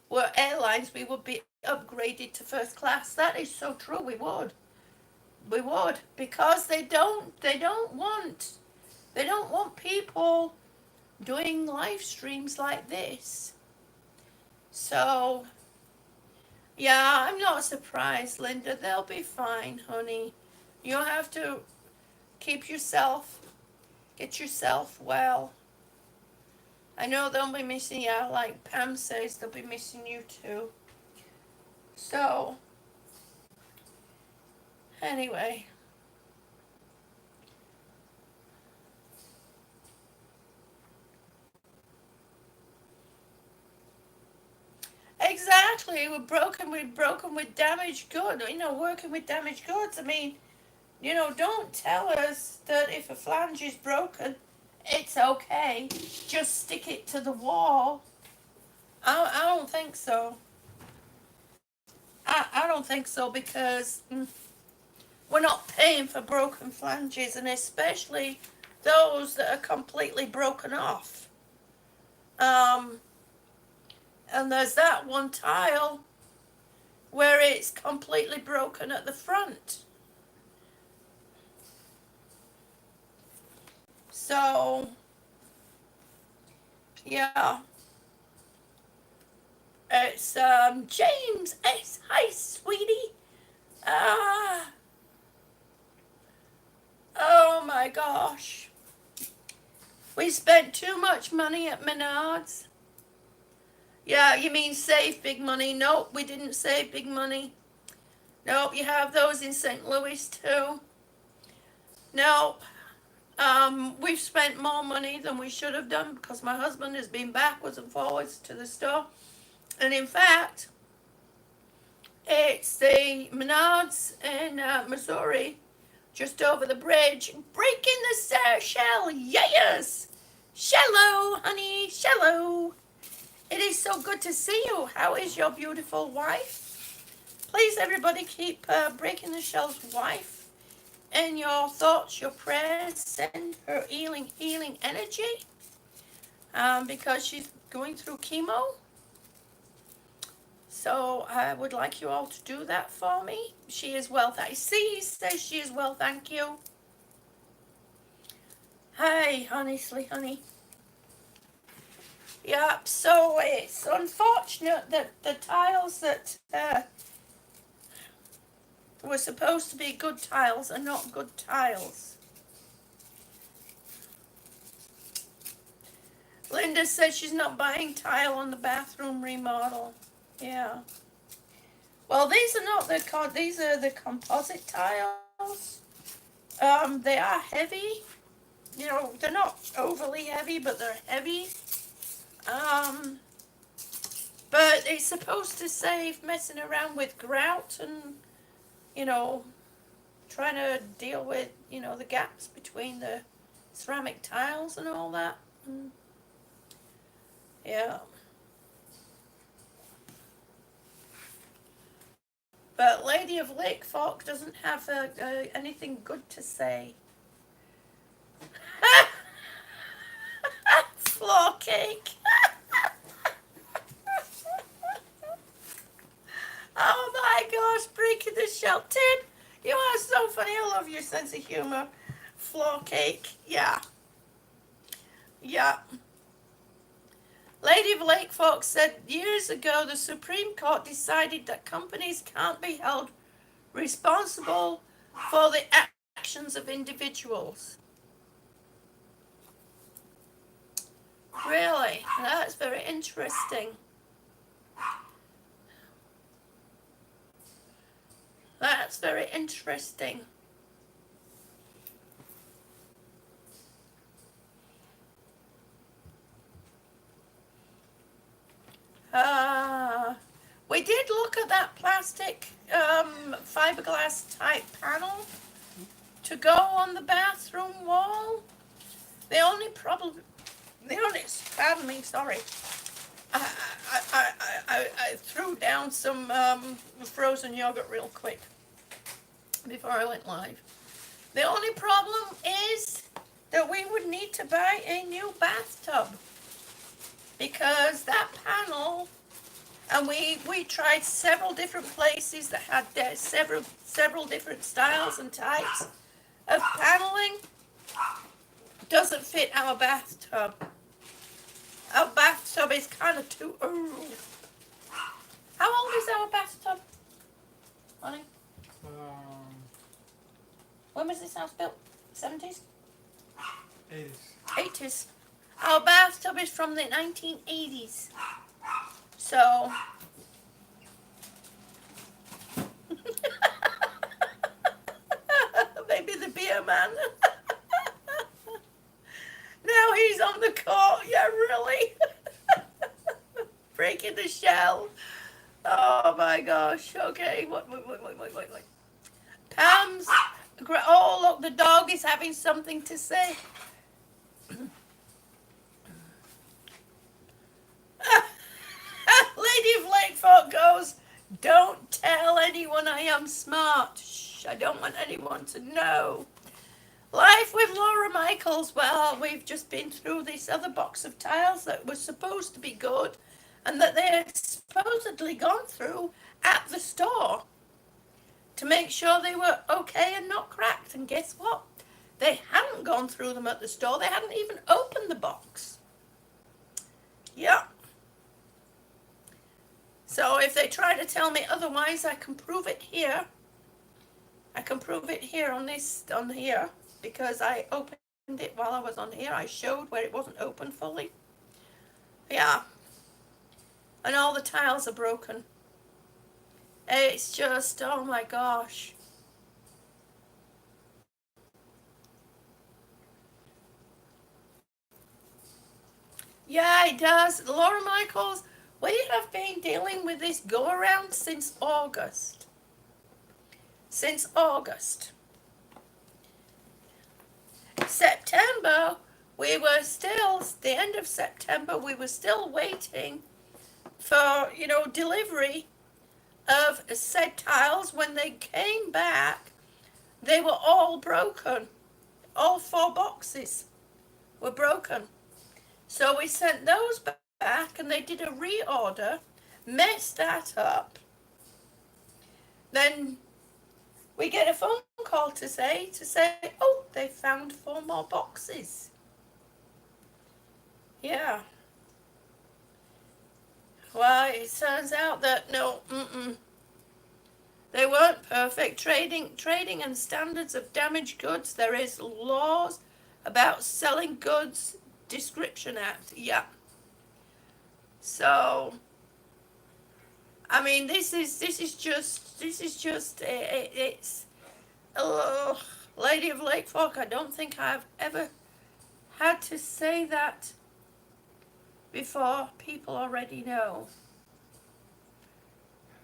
were airlines, we would be upgraded to first class. That is so true. We would. We would, because they don't want people doing live streams like this. So, yeah, I'm not surprised, Linda. They'll be fine, honey. You have to get yourself well. I know they'll be missing you, like Pam says, they'll be missing you too. So, anyway. Exactly, we're broken with damaged goods. Working with damaged goods. I mean, don't tell us that if a flange is broken, it's okay. Just stick it to the wall. I don't think so. I don't think so, because we're not paying for broken flanges, and especially those that are completely broken off. And there's that one tile where it's completely broken at the front. So, yeah. It's James S. Hi, sweetie. Oh my gosh. We spent too much money at Menards. Yeah, you mean save big money? Nope, we didn't save big money. Nope, you have those in St. Louis too. Nope. We've spent more money than we should have done, because my husband has been backwards and forwards to the store. And in fact, it's the Menards in Missouri, just over the bridge, breaking the shell. Yes! Shallow, honey, shallow. It is so good to see you. How is your beautiful wife? Please, everybody, keep Breaking the Shell's wife in your thoughts, your prayers. Send her healing energy, because she's going through chemo. So I would like you all to do that for me. She is well. I see, he says she is well, thank you. Hi, honestly, honey. Yep, so it's unfortunate that the tiles that were supposed to be good tiles are not good tiles. Linda says she's not buying tile on the bathroom remodel. Yeah. Well, these are not these are the composite tiles. They are heavy. They're not overly heavy, but they're heavy. But it's supposed to save messing around with grout and, you know, trying to deal with, you know, the gaps between the ceramic tiles and all that. Yeah. But Lady of Lake Fork doesn't have anything good to say. Floor cake. Oh my gosh, breaking the shell. Tim, you are so funny. I love your sense of humor. Floor cake. Yeah. Yeah. Lady of Lake Fork said years ago the Supreme Court decided that companies can't be held responsible for the actions of individuals. Really? That's very interesting. That's very interesting. We did look at that plastic fiberglass type panel to go on the bathroom wall. The only problem, pardon me, sorry. I threw down some frozen yogurt real quick before I went live. The only problem is that we would need to buy a new bathtub because that panel, and we tried several different places that had several different styles and types of paneling, doesn't fit our bathtub. Our bathtub is kind of too old. How old is our bathtub, honey? When was this house built? 70s? 80s. 80s. Our bathtub is from the 1980s. So. Maybe the beer man. Now he's on the court. Yeah, really? Breaking the shell. Oh my gosh. Okay. Wait. Pam's. Oh, look, the dog is having something to say. Lady of Lake Fork goes, don't tell anyone I am smart. Shh, I don't want anyone to know. Life with Laura Michaels. Well, we've just been through this other box of tiles that was supposed to be good and that they had supposedly gone through at the store to make sure they were okay and not cracked. And guess what? They hadn't gone through them at the store. They hadn't even opened the box. Yeah. So if they try to tell me otherwise, I can prove it here. I can prove it here on here, because I opened it while I was on here. I showed where it wasn't open fully. Yeah. And all the tiles are broken. It's just, oh my gosh. Yeah, it does. Laura Michaels, we have been dealing with this go-around since August. Since August. September, we were still, the end of September, we were still waiting for, delivery of said tiles. When they came back, they were all broken. All 4 boxes were broken. So we sent those back and they did a reorder, messed that up. Then we get a phone call to say, oh, they found 4 more boxes. Yeah. Well, it turns out that no, they weren't perfect. Trading and standards of damaged goods. There is laws about selling goods Description Act. Yeah. So, I mean, this is just it's. Oh, Lady of Lake Fork. I don't think I've ever had to say that before. People already know.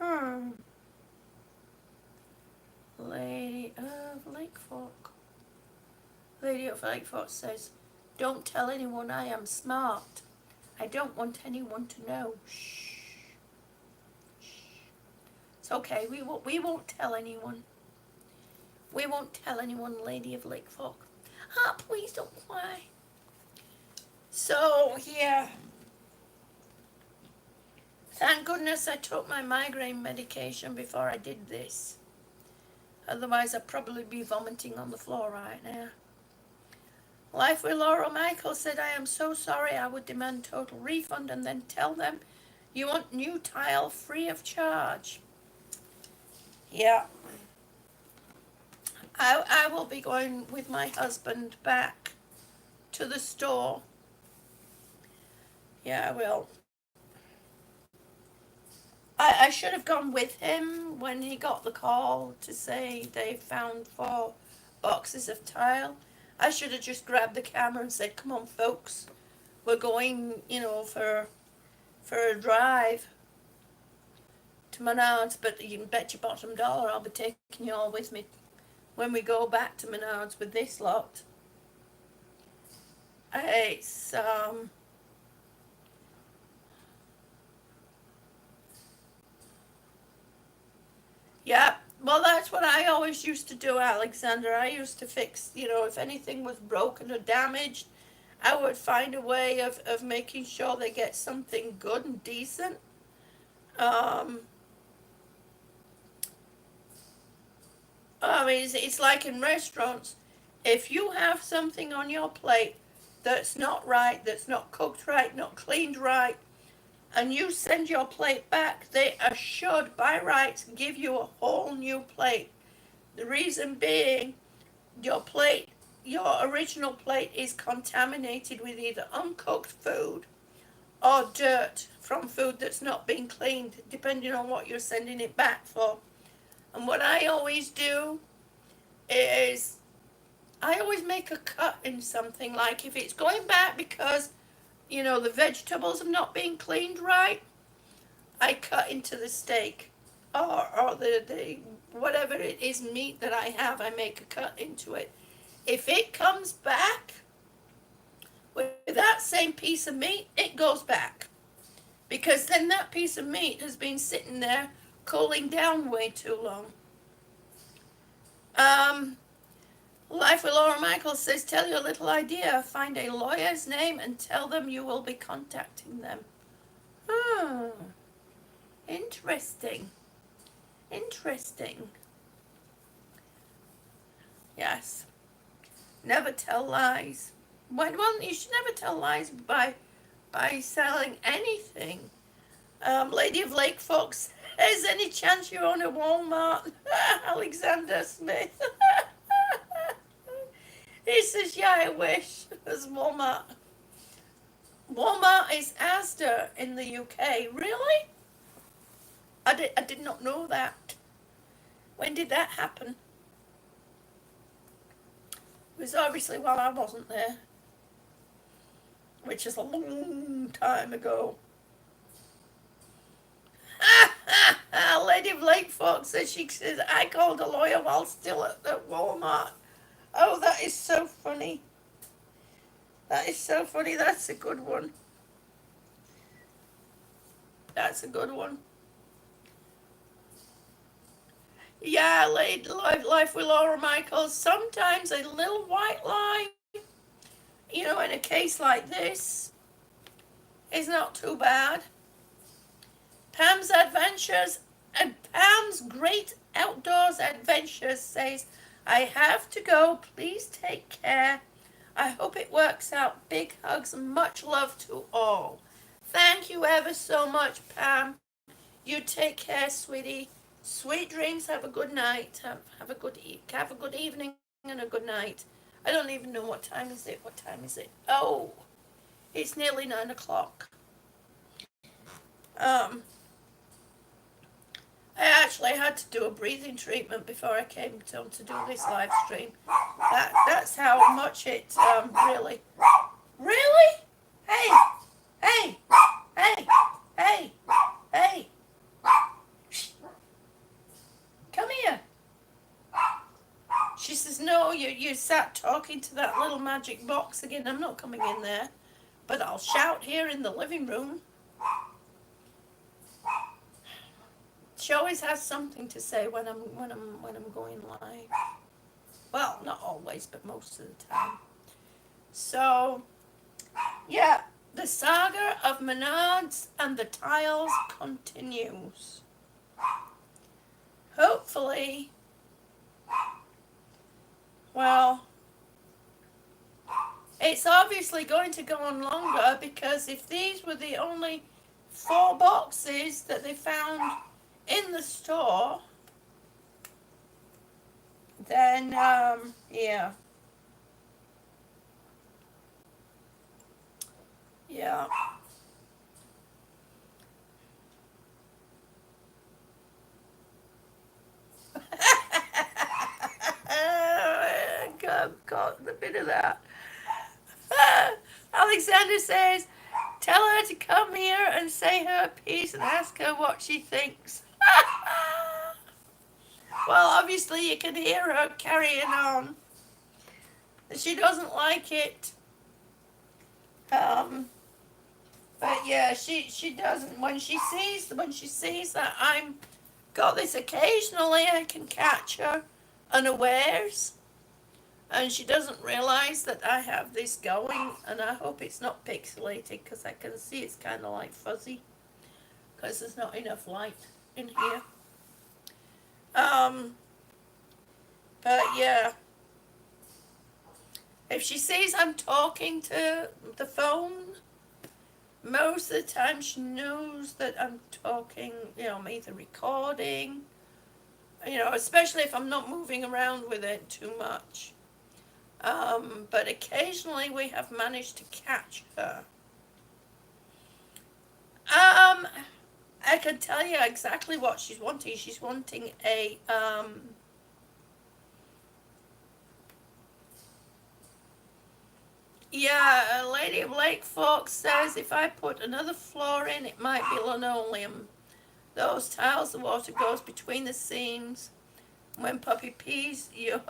Hmm. Lady of Lakefork. Lady of Lakefork says, "Don't tell anyone I am smart. I don't want anyone to know." Shh. It's okay. We won't tell anyone. We won't tell anyone, Lady of Lakefork. Ah, please don't cry. So, yeah. Thank goodness I took my migraine medication before I did this. Otherwise, I'd probably be vomiting on the floor right now. Life with Laura Michael said, "I am so sorry. I would demand total refund and then tell them you want new tile free of charge." Yeah. I will be going with my husband back to the store. Yeah, I will. I should have gone with him when he got the call to say they found 4 boxes of tile. I should have just grabbed the camera and said, "Come on, folks. We're going, for a drive to Menards, but you can bet your bottom dollar I'll be taking you all with me when we go back to Menards with this lot." It's, yeah, well, that's what I always used to do, Alexander. I used to fix, if anything was broken or damaged, I would find a way of making sure they get something good and decent. Um, I mean, it's like in restaurants. If you have something on your plate that's not right, that's not cooked right, not cleaned right, and you send your plate back, they are should, by rights, give you a whole new plate. The reason being, your original plate is contaminated with either uncooked food or dirt from food that's not been cleaned, depending on what you're sending it back for. And what I always do is I always make a cut in something, like if it's going back because, the vegetables have not been cleaned right, I cut into the steak or the whatever it is meat that I have, I make a cut into it. If it comes back with that same piece of meat, it goes back. Because then that piece of meat has been sitting there cooling down way too long. Life with Laura Michael says, "Tell your little idea. Find a lawyer's name and tell them you will be contacting them." Oh, interesting. Interesting. Yes. Never tell lies. Well, you should never tell lies by selling anything. Lady of Lake Fox, is any chance you own a Walmart? Alexander Smith. He says, "Yeah, I wish." There's Walmart. Walmart is Asda in the UK. Really? I did not know that. When did that happen? It was obviously while I wasn't there, which is a long time ago. Lady of Lake Fox says, "I called a lawyer while still at Walmart." Oh, that is so funny. That is so funny. That's a good one. That's a good one. Yeah, life with Laura Michaels. Sometimes a little white lie, in a case like this, is not too bad. Pam's Adventures and Pam's Great Outdoors Adventures says, "I have to go. Please take care. I hope it works out. Big hugs and much love to all." Thank you ever so much, Pam. You take care, sweetie. Sweet dreams. Have a good night. Have a good evening and a good night. I don't even know what time is it. What time is it? Oh, it's nearly 9 o'clock. I actually had to do a breathing treatment before I came to do this live stream. That's how much it really. Really? Hey, hey, hey, hey, hey. says, no, you sat talking to that little magic box again. I'm not coming in there, but I'll shout here in the living room. She always has something to say when I'm going live. Well, not always, but most of the time. So, yeah, the saga of Menards and the tiles continues. Hopefully, well, it's obviously going to go on longer, because if these were the only 4 boxes that they found in the store, then, yeah. Yeah. Got a bit of that. Alexander says, tell her to come here and say her piece and ask her what she thinks. Well, obviously you can hear her carrying on. She doesn't like it. But yeah, she doesn't. When she sees that I'm got this, occasionally I can catch her unawares, and she doesn't realize that I have this going. And I hope it's not pixelated, because I can see it's kind of like fuzzy, because there's not enough light in here. But yeah, if she sees I'm talking to the phone, most of the time she knows that I'm talking, I'm either recording, especially if I'm not moving around with it too much. But occasionally we have managed to catch her. I can tell you exactly what she's wanting. She's wanting a, yeah, a Lady of Lake Forks says if I put another floor in, it might be linoleum. Those tiles, the water goes between the seams. When puppy pees, you'll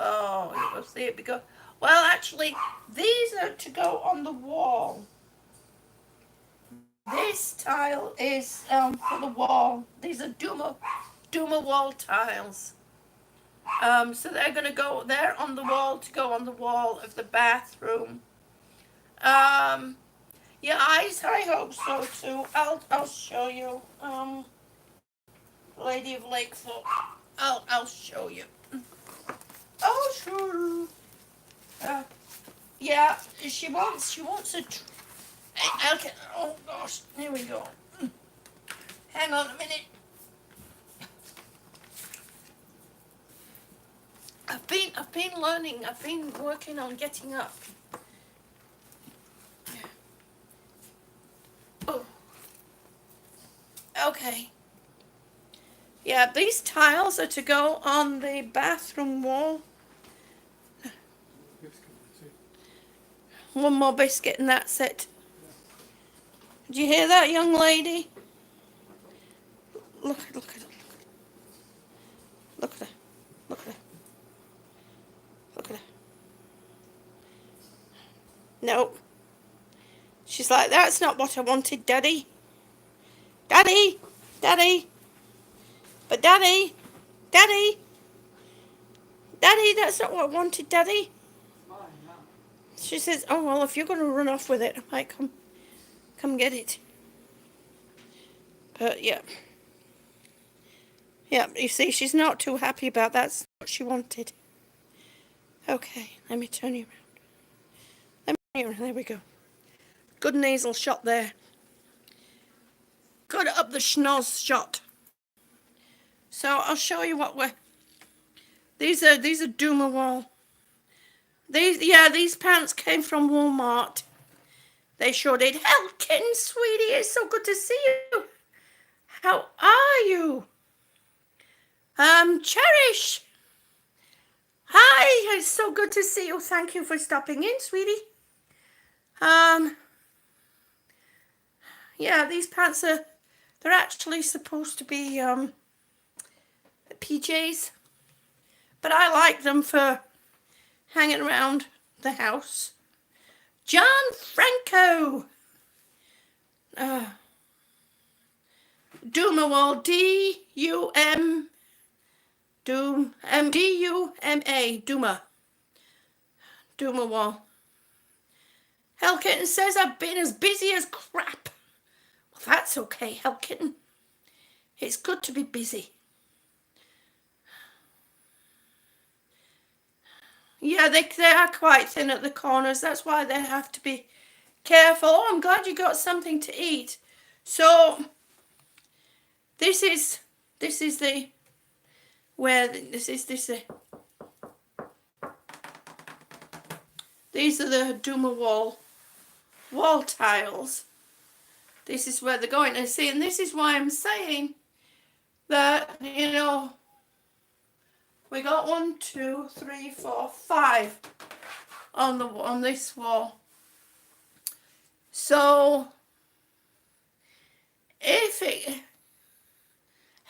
see it because, well, actually, these are to go on the wall. This tile is for the wall. These are Duma wall tiles. So they're going to go there on the wall to go on the wall of the bathroom. Yeah, I hope so too. I'll show you. Lady of Lake Fork. I'll show you. Oh sure. Yeah, she wants a. Okay. Oh gosh, here we go. Hang on a minute. I've been learning. I've been working on getting up. Oh. Okay. Yeah, these tiles are to go on the bathroom wall. One more biscuit and that's it. Did you hear that, young lady? Look at her. Look at her. Look at her. Look at her. Nope. She's like, that's not what I wanted, Daddy. Daddy. Daddy. But Daddy. Daddy. Daddy, that's not what I wanted, Daddy. She says, oh, well, if you're going to run off with it, I might come get it. But, yeah. Yeah, you see, she's not too happy about that. That's what she wanted. Okay, let me turn you around. There we go. Good nasal shot there. Good up the schnoz shot. So I'll show you what we're... These are Duma wall. These pants came from Walmart. They sure did. Helkin, sweetie, it's so good to see you. How are you? Cherish. Hi, it's so good to see you. Thank you for stopping in, sweetie. Yeah, these pants they're actually supposed to be, PJs. But I like them for hanging around the house. John Franco. Duma wall, D-U-M, D-U-M-A, Duma. Duma wall. Hell Kitten says I've been as busy as crap. Well, that's okay, Hell Kitten. It's good to be busy. Yeah, they are quite thin at the corners. That's why they have to be careful. Oh, I'm glad you got something to eat. So this is the where this is these are the Duma wall tiles. This is where they're going to see, and this is why I'm saying that, you know, we got 1, 2, 3, 4, 5 on this wall. So if it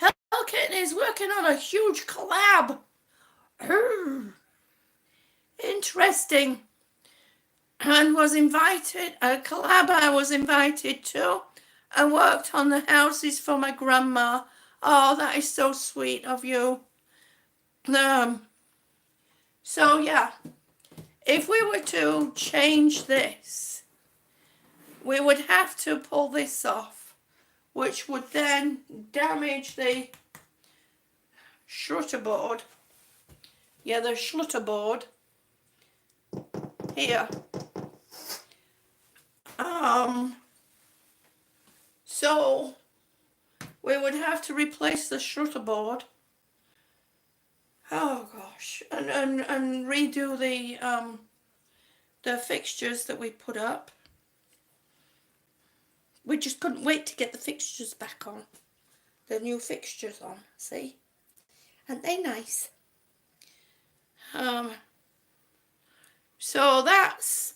Hellkitten is working on a huge collab. Interesting. And was invited, a collab I was invited to, and worked on the houses for my grandma. Oh, that is so sweet of you. So yeah, if we were to change this, we would have to pull this off, which would then damage the shutterboard. Yeah, the shutterboard here. So we would have to replace the shutterboard. Oh gosh, and redo the fixtures that we put up. We just couldn't wait to get the fixtures back on. The new fixtures on, see? Aren't they nice? So that's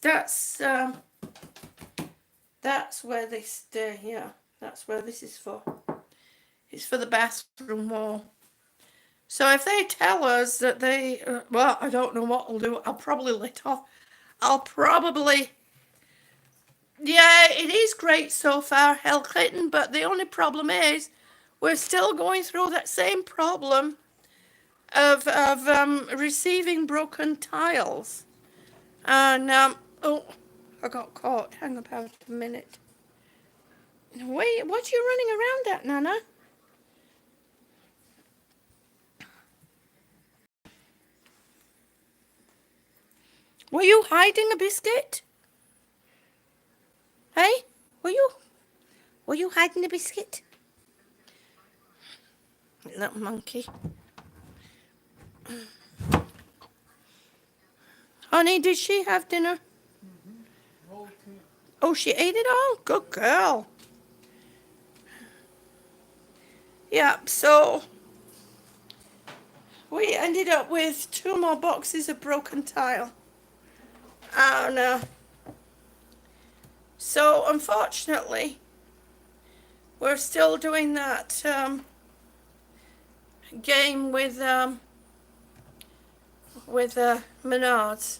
where this yeah, that's where this is for. It's for the bathroom wall. So if they tell us that they well, I don't know what I'll do. I'll probably let off. Yeah, it is great so far, Hell Kitten, but the only problem is we're still going through that same problem of receiving broken tiles. And oh, I got caught. Hang about a minute. Wait, what you running around at, Nana? Were you hiding a biscuit? Hey, were you hiding a biscuit? Little monkey. Honey, did she have dinner? Okay. Oh, she ate it all? Good girl. Yeah, so we ended up with 2 more boxes of broken tile. And so unfortunately, we're still doing that game with Menards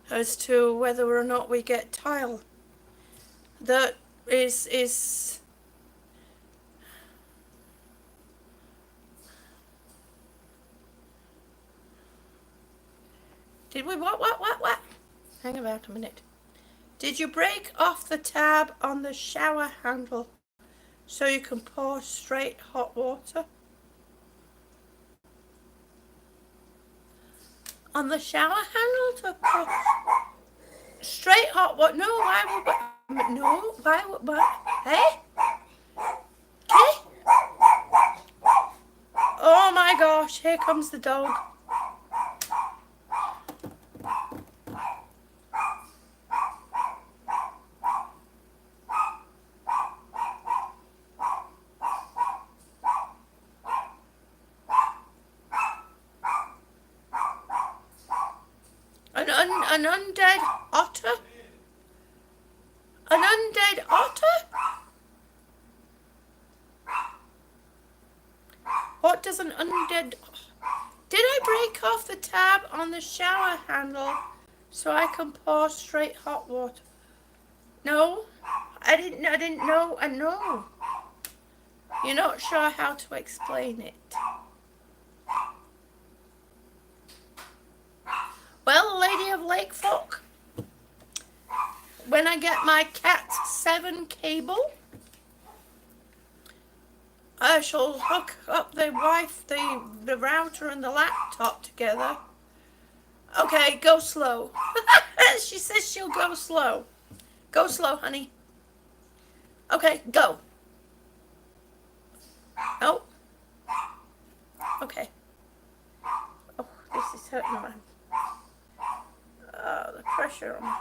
as to whether or not we get tile that is did we what? Hang about a minute. Did you break off the tab on the shower handle so you can pour straight hot water? On the shower handle to pour straight hot water? No, why would no, why would hey? Okay? Oh my gosh, here comes the dog. An undead otter? An undead otter? What does an undead... Did I break off the tab on the shower handle so I can pour straight hot water? No, I didn't know. I know. You're not sure how to explain it. Well, Lady of Lake Folk, when I get my Cat 7 cable, I shall hook up the router and the laptop together. Okay, go slow. She says she'll go slow. Go slow, honey. Okay, go. Oh. Okay. Oh, this is hurting my... the pressure on...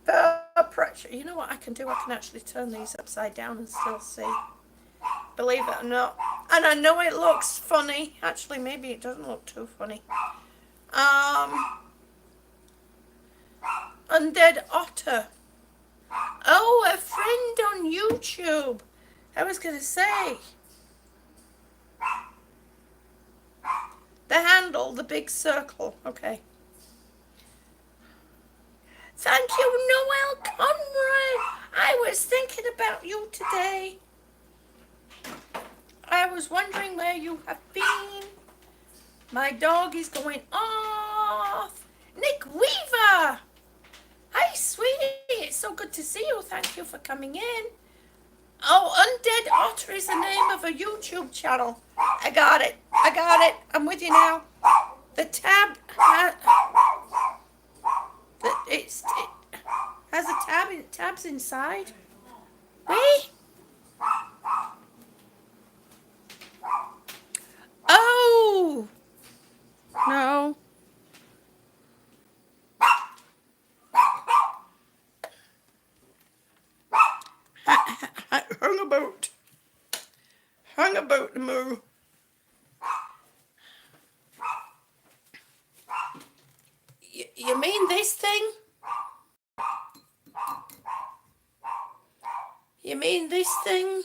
The pressure. You know what I can do? I can actually turn these upside down and still see. Believe it or not. And I know it looks funny. Actually, maybe it doesn't look too funny. Undead Otter. Oh, a friend on YouTube. I was going to say. The handle, the big circle. Okay. Thank you, Noel Conroy. I was thinking about you today. I was wondering where you have been. My dog is going off. Nick Weaver. Hi, sweetie. It's so good to see you. Thank you for coming in. Oh, Undead Otter is the name of a YouTube channel. I got it. I got it. I'm with you now. The tab it has a tabs inside. Wait. Oh. No. Hung about the moo. You mean this thing? You mean this thing?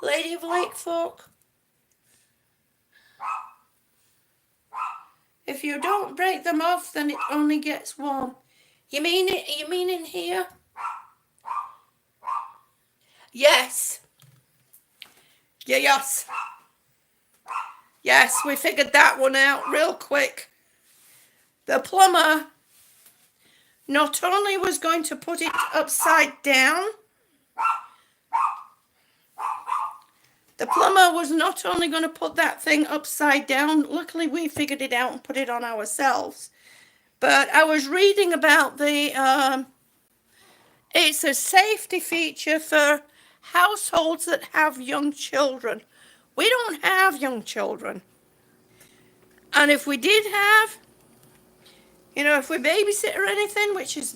Lady of Lake Folk? If you don't break them off, then it only gets warm. You mean it? You mean in here? Yes. Yes. Yes, we figured that one out real quick. The plumber not only was going to put it upside down, the plumber was not only going to put that thing upside down, luckily we figured it out and put it on ourselves, but I was reading about it's a safety feature for households that have young children. We don't have young children. And if we did have, if we babysit or anything, which is,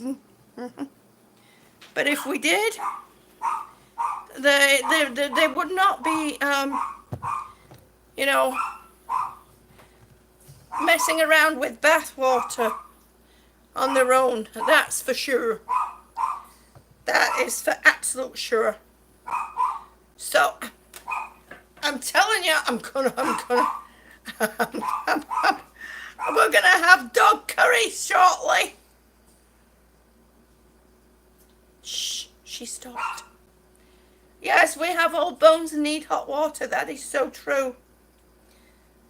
but if we did, they would not be, messing around with bath water on their own. That's for sure. That is for absolute sure. So, I'm telling you, we're gonna have dog curry shortly. Shh, she stopped. Yes, we have old bones and need hot water. That is so true.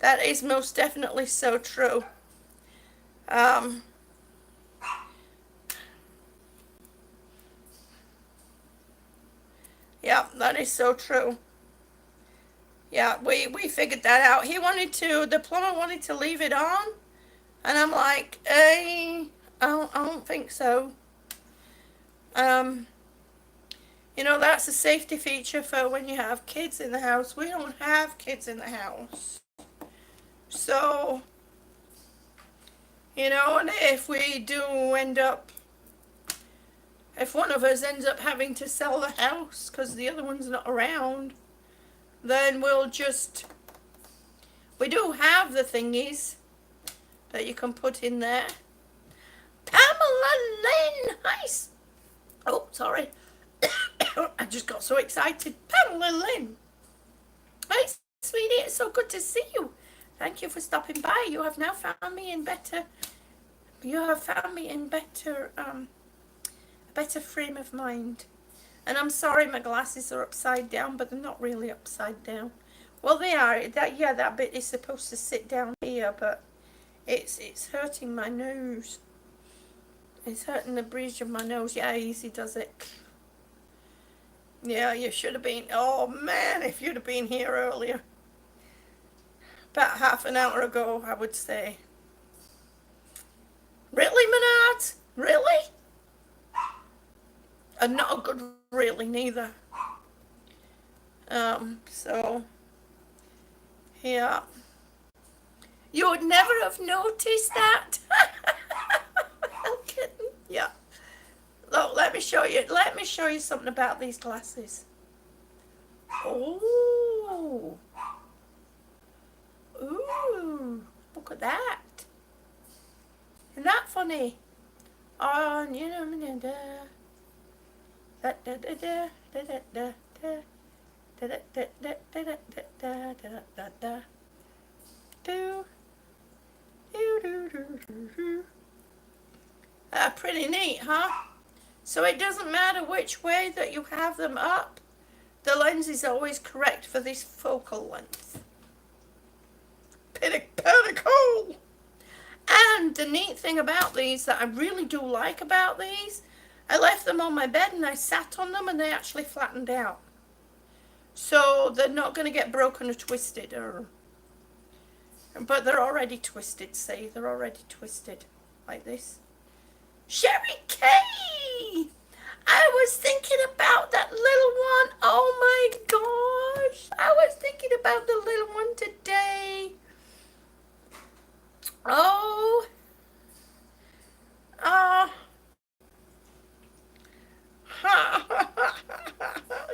That is most definitely so true. Yeah, that is so true. Yeah, we figured that out. The plumber wanted to leave it on. And I'm like, I don't think so. That's a safety feature for when you have kids in the house. We don't have kids in the house. So, and if we do if one of us ends up having to sell the house because the other one's not around, then we do have the thingies that you can put in there. Pamela Lynn, nice. Oh, sorry. I just got so excited. Pamela Lynn. Hi, sweetie. It's so good to see you. Thank you for stopping by. You have now found me in better. You have found me in better, a better frame of mind. And I'm sorry my glasses are upside down, but they're not really upside down. Well, they are. That bit is supposed to sit down here, but it's hurting my nose. It's hurting the bridge of my nose. Yeah, easy does it. Yeah, you should have been. Oh man, if you'd have been here earlier. About half an hour ago, I would say. Really, Menards? Really? And not a good really, neither. So, yeah. You would never have noticed that. I'm kidding. Yeah. Look, let me show you something about these glasses. Oh. Ooh. Look at that. Isn't that funny? Oh, you know, pretty neat, huh? So it doesn't matter which way that you have them up, the lens is always correct for this focal length. Pretty cool. And the neat thing about these that I really do like about these, I left them on my bed and I sat on them and they actually flattened out. So they're not going to get broken or twisted, but they're already twisted, see? They're already twisted like this. Sherry K! I was thinking about that little one. Oh my gosh. I was thinking about the little one today. Oh.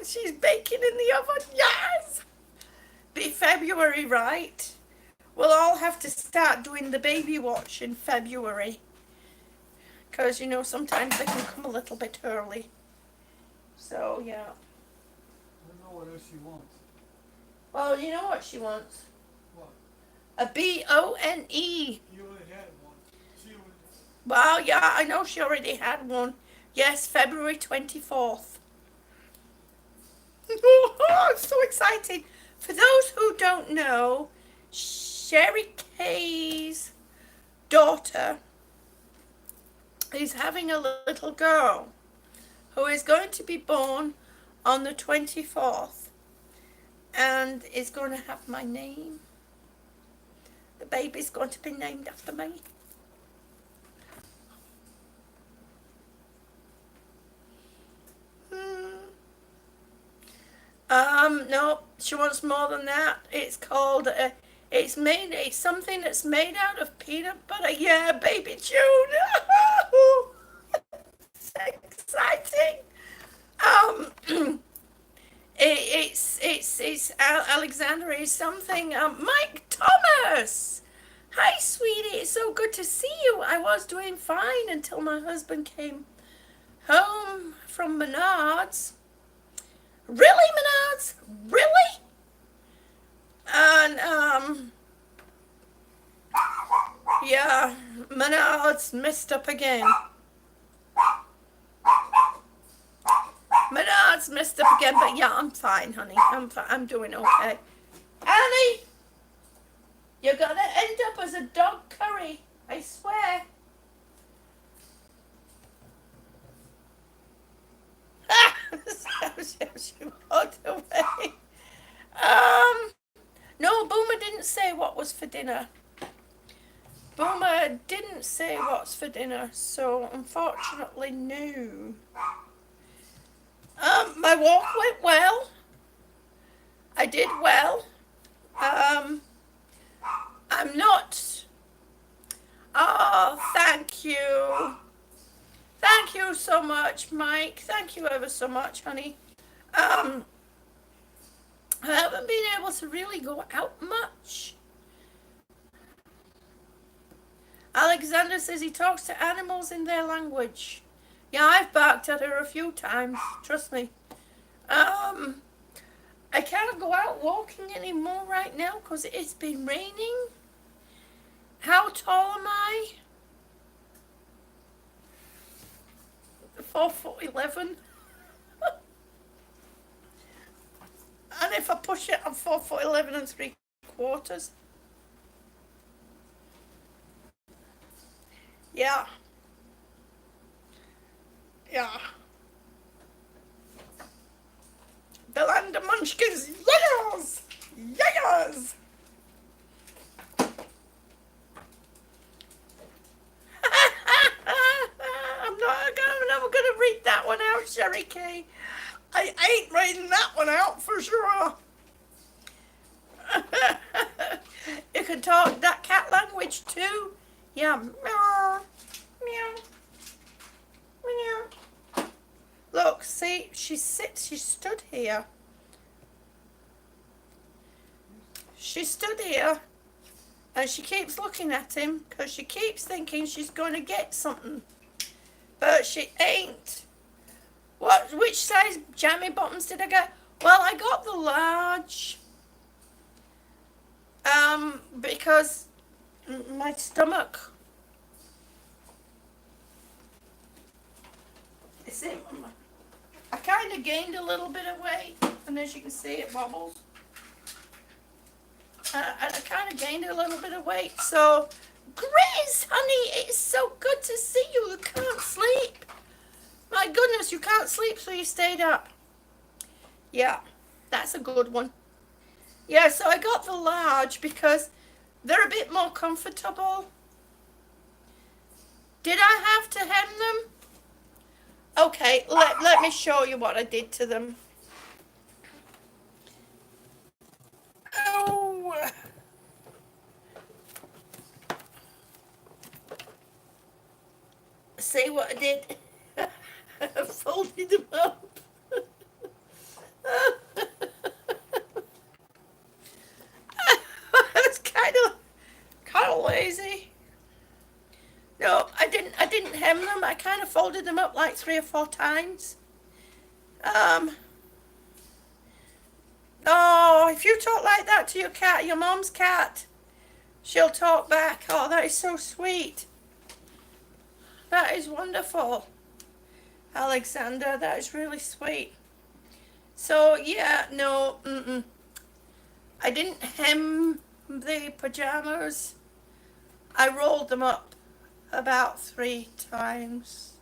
She's baking in the oven. Yes. Be February, right? We'll all have to start doing the baby watch in February. Because, you know, sometimes they can come a little bit early. So, yeah. I don't know what else she wants. Well, you know what she wants? What? A BONE. You already had one. She already had one. Well, yeah, I know she already had one. Yes, February 24th. I'm so excited. For those who don't know, Sherry Kay's daughter is having a little girl who is going to be born on the 24th and is going to have my name. The baby's going to be named after me. No, she wants more than that. It's called, it's something that's made out of peanut butter. Yeah, baby June. It's exciting. It's Alexandra is something. Mike Thomas. Hi, sweetie. It's so good to see you. I was doing fine until my husband came home from Menards. Really, Menards? Really? And, yeah, Menards messed up again. Menards messed up again, but yeah, I'm fine, honey. I'm doing okay. Annie, you're gonna end up as a dog curry, I swear. She walked away. No, Boomer didn't say what was for dinner. Boomer didn't say what's for dinner, so unfortunately, no. My walk went well. I did well. I'm not. Oh, thank you. Thank you so much, Mike. Thank you ever so much, honey. I haven't been able to really go out much. Alexander says he talks to animals in their language. Yeah, I've barked at her a few times, trust me. I can't go out walking anymore right now because it's been raining. How tall am I? 4'11". And if I push it, I'm 4'11" and 3/4. Yeah. Yeah. The land of munchkins. Yes! Yes! I'm never gonna read that one out, Sherry Kay. I ain't reading that one out for sure. You can talk that cat language too. Yeah. Meow. Meow. Meow. Look, see, she stood here. She stood here and she keeps looking at him because she keeps thinking she's going to get something. But she ain't. Which size jammy bottoms did I get? Well, I got the large. Because my stomach. You see, I kind of gained a little bit of weight, and as you can see, it wobbles. I kind of gained a little bit of weight, so Grace, honey, it's so good to see you. You can't sleep. My goodness, you can't sleep, so you stayed up. Yeah, that's a good one. Yeah, so I got the large because they're a bit more comfortable. Did I have to hem them? Okay, let me show you what I did to them. Oh. See what I did? I folded them up. I was kind of lazy. No, I didn't hem them. I kind of folded them up like 3 or 4 times. Oh, if you talk like that to your cat, your mom's cat, she'll talk back. Oh, that is so sweet. That is wonderful, Alexander. That is really sweet. So yeah, no, I didn't hem the pajamas. I rolled them up about 3 times.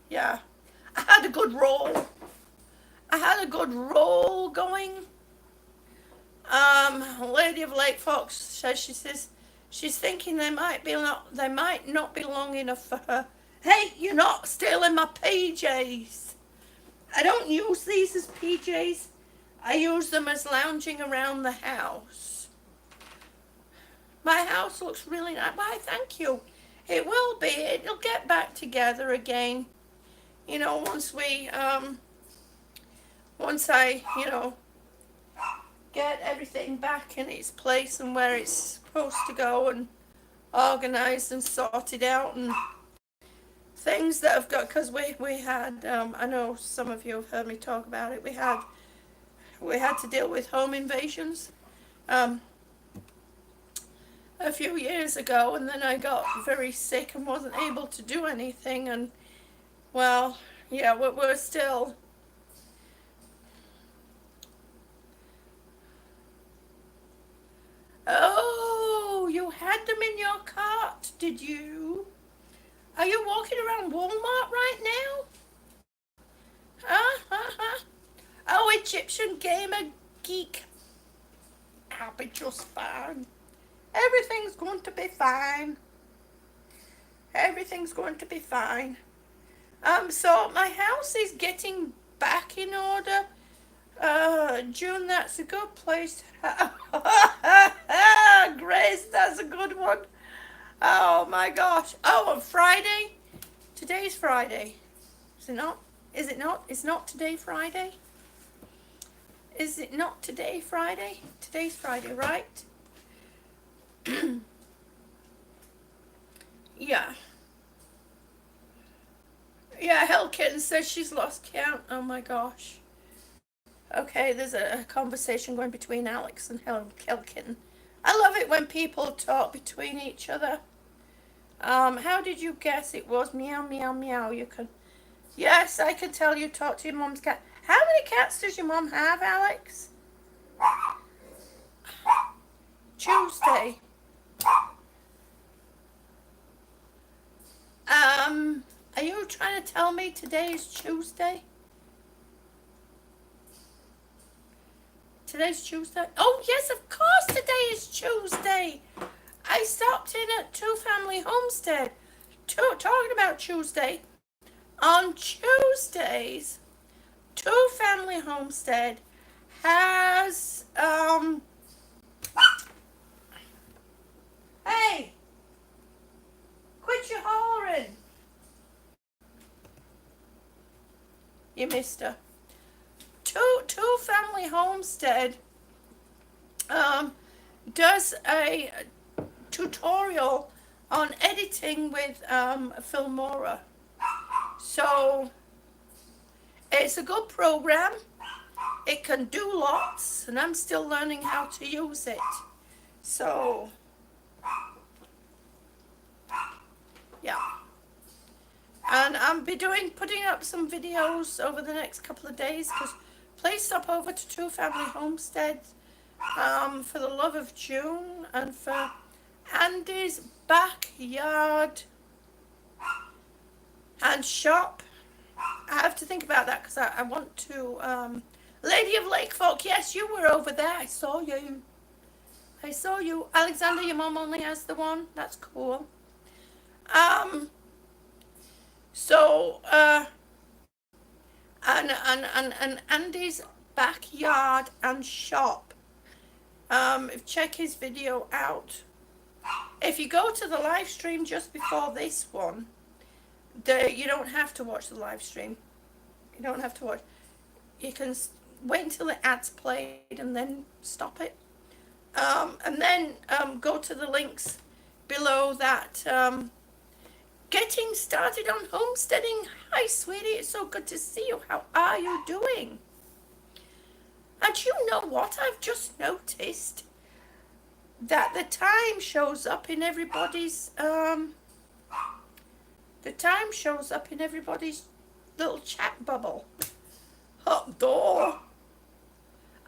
Yeah, I had a good roll. I had a good roll going. Lady of Lake Fox says she's thinking they might not be long enough for her. Hey, you're not stealing my PJs. I don't use these as PJs. I use them as lounging around the house. My house looks really nice. Why, thank you. It will be. It'll get back together again. You know, once I, get everything back in its place and where it's supposed to go and organized and sorted out and things that I've got, because we had, I know some of you have heard me talk about it, we had to deal with home invasions a few years ago, and then I got very sick and wasn't able to do anything, and well, yeah, we're still. Oh, you had them in your cart, did you? Are you walking around Walmart right now? Oh, Egyptian gamer geek. I'll be just fine. Everything's going to be fine. Everything's going to be fine. So my house is getting back in order. June, that's a good place. Grace, that's a good one. Oh my gosh. Oh, on Friday? Today's Friday. Is it not? Is it not? It's not today Friday? Is it not today Friday? Today's Friday, right? Yeah. Yeah, Hellkitten says she's lost count. Oh my gosh. Okay, there's a conversation going between Alex and Hellkitten. I love it when people talk between each other. How did you guess it was meow meow meow? You can. Yes, I can tell you talk to your mum's cat. How many cats does your mum have, Alex? Tuesday. Are you trying to tell me today is Tuesday? Today's Tuesday? Oh, yes, of course today is Tuesday. I stopped in at Two Family Homestead. Talking about Tuesday. On Tuesdays, Two Family Homestead has, hey, quit your hollering. You missed her. Two Family Homestead does a tutorial on editing with Filmora. So it's a good program. It can do lots, and I'm still learning how to use it. So yeah. And I'll be putting up some videos over the next couple of days, because please stop over to Two Family Homestead for the love of June and for Andy's backyard and shop. I have to think about that, because I want to. Lady of Lake Folk, yes, you were over there. I saw you. Alexander, your mom only has the one. That's cool. So, and Andy's backyard and shop. Check his video out. If you go to the live stream just before this one, you don't have to watch the live stream. You don't have to watch. You can wait until the ad's played and then stop it. And then go to the links below that. Getting started on homesteading. Hi, sweetie. It's so good to see you. How are you doing? And you know what? I've just noticed that the time shows up in everybody's little chat bubble. Hot door.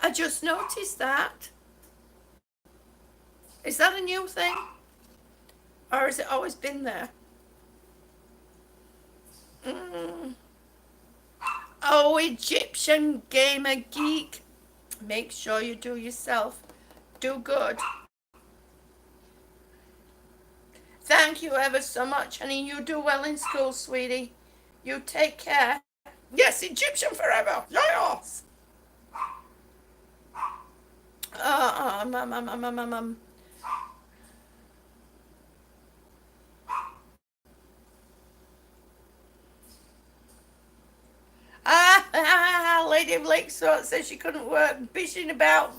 I just noticed that. Is that a new thing? Or has it always been there? Oh, Egyptian gamer geek. Make sure you do yourself. Do good. Thank you ever so much, honey. You do well in school, sweetie. You take care. Yes, Egyptian forever. Yes. Lady of Lake Sort says she couldn't work. Bitching about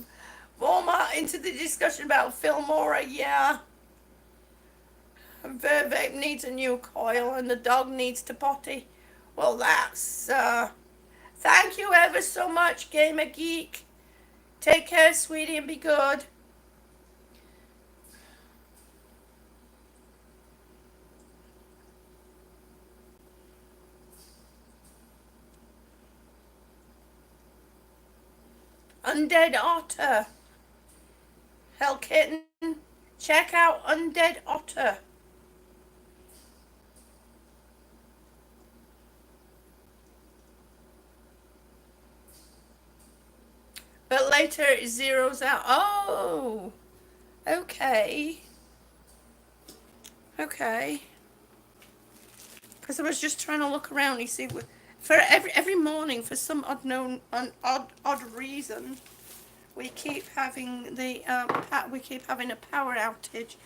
Walmart into the discussion about Filmora. Yeah. Vervape needs a new coil and the dog needs to potty. Well, that's, thank you ever so much, Gamer Geek. Take care, sweetie, and be good. Undead Otter. Hell Kitten. Check out Undead Otter. But later it zeroes out. Oh, okay. Okay. Because I was just trying to look around. You see, for every morning, for some odd reason, we keep having the a power outage,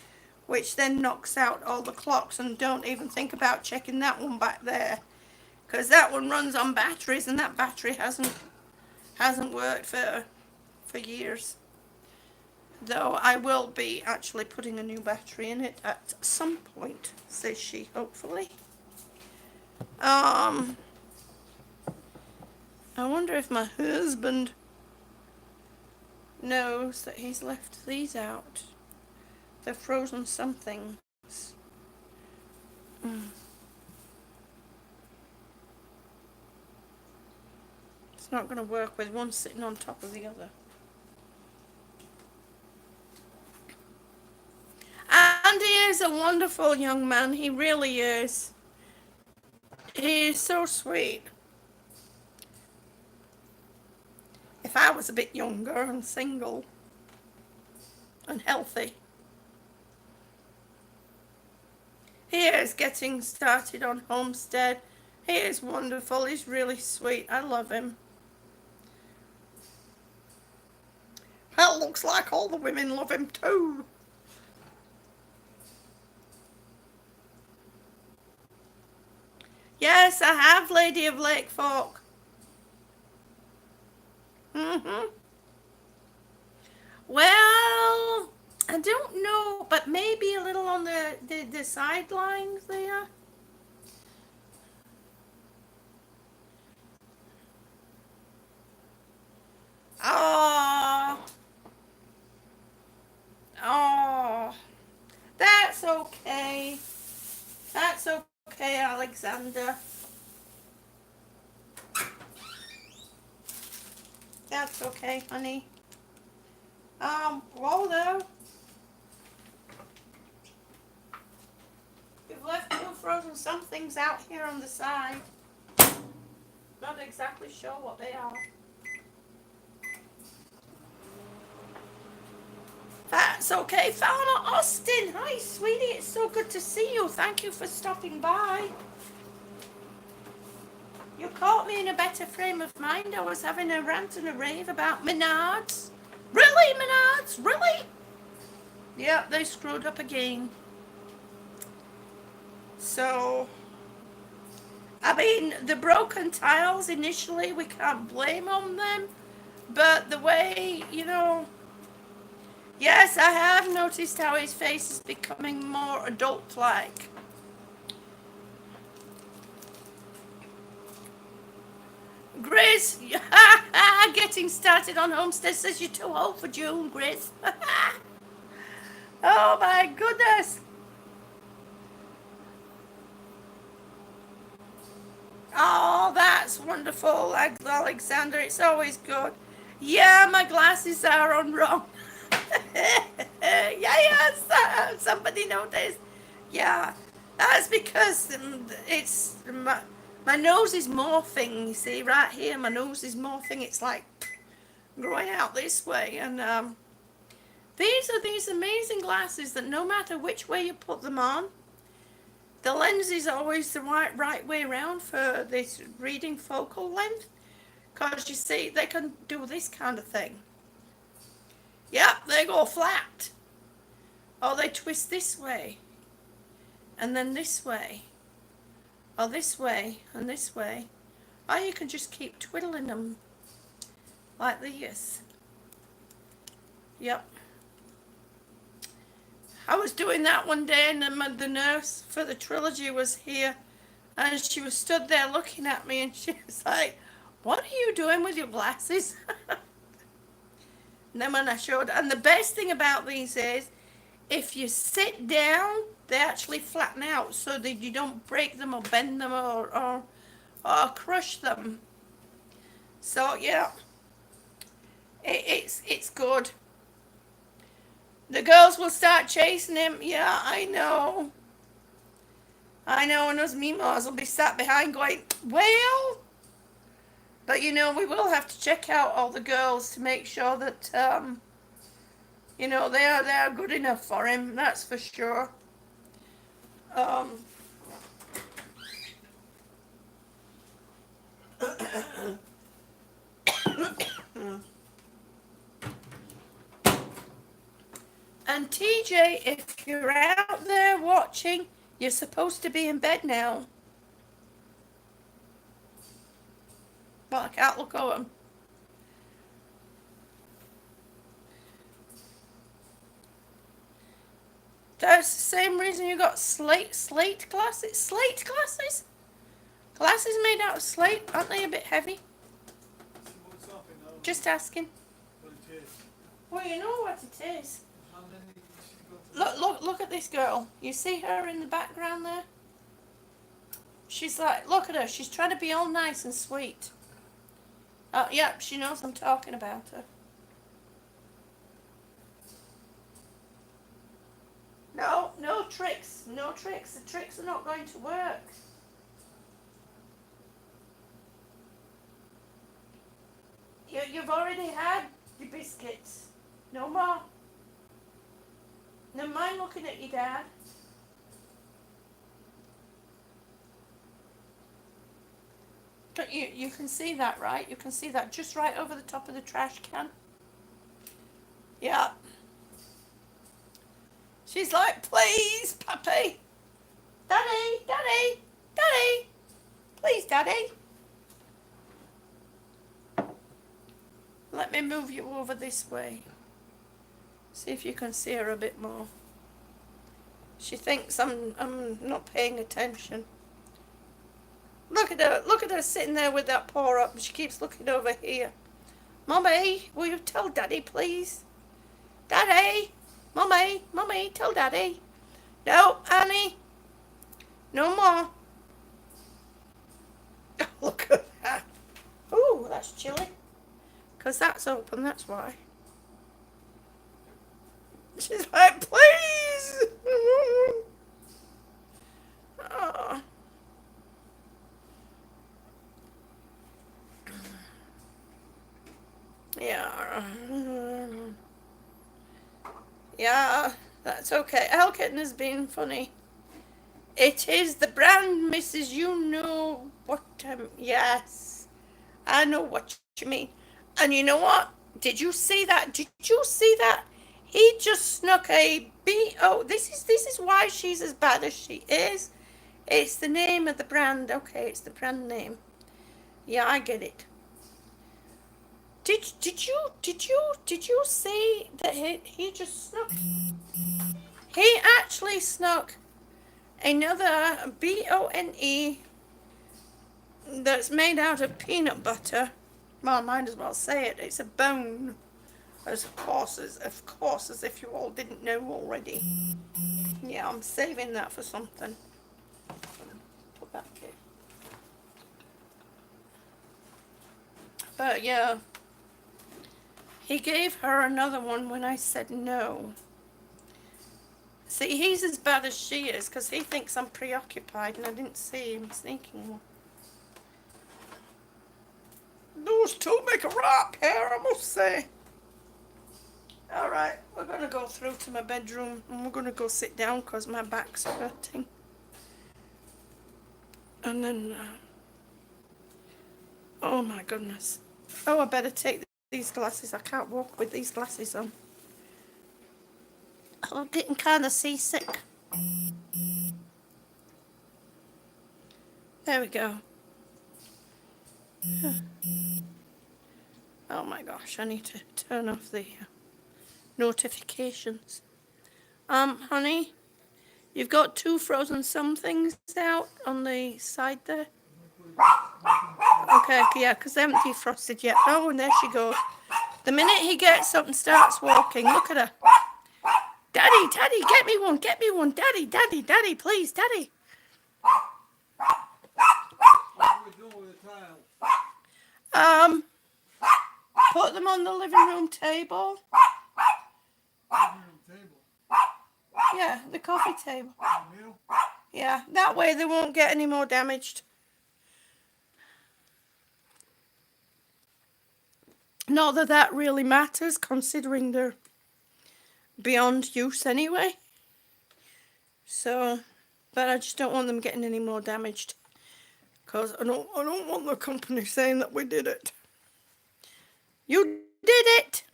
which then knocks out all the clocks. And don't even think about checking that one back there, because that one runs on batteries, and that battery hasn't worked for years. Though I will be actually putting a new battery in it at some point, says she, hopefully. I wonder if my husband knows that he's left these out. The frozen somethings. It's not going to work with one sitting on top of the other. And he is a wonderful young man. He really is. He is so sweet. If I was a bit younger and single and healthy. He is getting started on homestead. He is wonderful. He's really sweet. I love him. That looks like all the women love him too. Yes, I have, Lady of Lake Fork. Well, I don't know, but maybe a little on the sidelines there. Oh, oh, that's okay. That's okay, Alexander. That's okay, honey. Waldo, we've left two frozen somethings out here on the side. Not exactly sure what they are. That's okay, Farmer Austin. Hi, sweetie. It's so good to see you. Thank you for stopping by. You caught me in a better frame of mind. I was having a rant and a rave about Menards. Really, Menards? Really? Yep, they screwed up again. So, I mean, the broken tiles initially, we can't blame on them. But the way, you know... Yes, I have noticed how his face is becoming more adult-like. Grizz, getting started on homestead says you're too old for June, Grizz. Oh my goodness. Oh, that's wonderful, Alexander. It's always good. Yeah, my glasses are on wrong. Yes, somebody noticed. Yeah, that's because it's my nose is morphing. You see, right here, my nose is morphing. It's like growing out this way, and these are these amazing glasses that no matter which way you put them on, the lens is always the right way around for this reading focal length. Because you see, they can do this kind of thing. Yep, they go flat. Or they twist this way. And then this way. Or this way and this way. Or you can just keep twiddling them. Like this. Yep. I was doing that one day and the nurse for the trilogy was here. And she was stood there looking at me and she was like, "What are you doing with your glasses?" And then when I showed, and the best thing about these is, if you sit down, they actually flatten out so that you don't break them or bend them or crush them. So yeah, it's good. The girls will start chasing him. Yeah, I know. And those meemaws will be sat behind going, well. But you know, we will have to check out all the girls to make sure that you know, they are good enough for him. That's for sure. And TJ, if you're out there watching, you're supposed to be in bed now. But I can't look at him. That's the same reason you got slate glasses. Slate glasses? Glasses made out of slate, aren't they a bit heavy? Just asking. What it is. Well, you know what it is. How many you Look at this girl. You see her in the background there? She's like, look at her. She's trying to be all nice and sweet. Oh, yeah, she knows I'm talking about her. No, no tricks. No tricks. The tricks are not going to work. You've already had your biscuits. No more. Never mind looking at your dad. You can see that, right? You can see that just right over the top of the trash can. Yeah. She's like, please, puppy. Daddy, daddy, daddy. Please, daddy. Let me move you over this way. See if you can see her a bit more. She thinks I'm not paying attention. Look at her sitting there with that paw up, and she keeps looking over here. Mummy, will you tell Daddy, please? Daddy! Mummy, tell Daddy. No, Annie. No more. Look at that. Ooh, that's chilly. 'Cause that's open, that's why. She's like, please! Oh. Yeah. Yeah, that's okay. Elkitten has been funny. It is the brand, Mrs. You know what, yes. I know what you mean. And you know what? Did you see that? Did you see that? He just snuck a B.O. This is why she's as bad as she is. It's the name of the brand. Okay, it's the brand name. Yeah, I get it. Did you see that he just snuck? He actually snuck another BONE that's made out of peanut butter. Well, I might as well say it. It's a bone. Of course, as if you all didn't know already. Yeah, I'm saving that for something. Put that here. But yeah, he gave her another one when I said no. See, he's as bad as she is because he thinks I'm preoccupied and I didn't see him sneaking one. Those two make a right pair, I must say. Alright, we're going to go through to my bedroom and we're going to go sit down because my back's hurting. And then, oh my goodness. Oh, I better take these glasses. I can't walk with these glasses on. I'm getting kind of seasick. There we go. Oh my gosh, I need to turn off the notifications. Honey, you've got 2 frozen somethings out on the side there. Okay, yeah, because they haven't defrosted yet. Oh, and there she goes. The minute he gets up and starts walking, look at her. Daddy, Daddy, get me one, Daddy, Daddy, Daddy, please, Daddy. What are we doing with the tiles? Put them on the living room table. Living room table. Yeah, the coffee table. The meal? Yeah, that way they won't get any more damaged. Not that that really matters, considering they're beyond use anyway. So, but I just don't want them getting any more damaged. Because I don't want the company saying that we did it. You did it!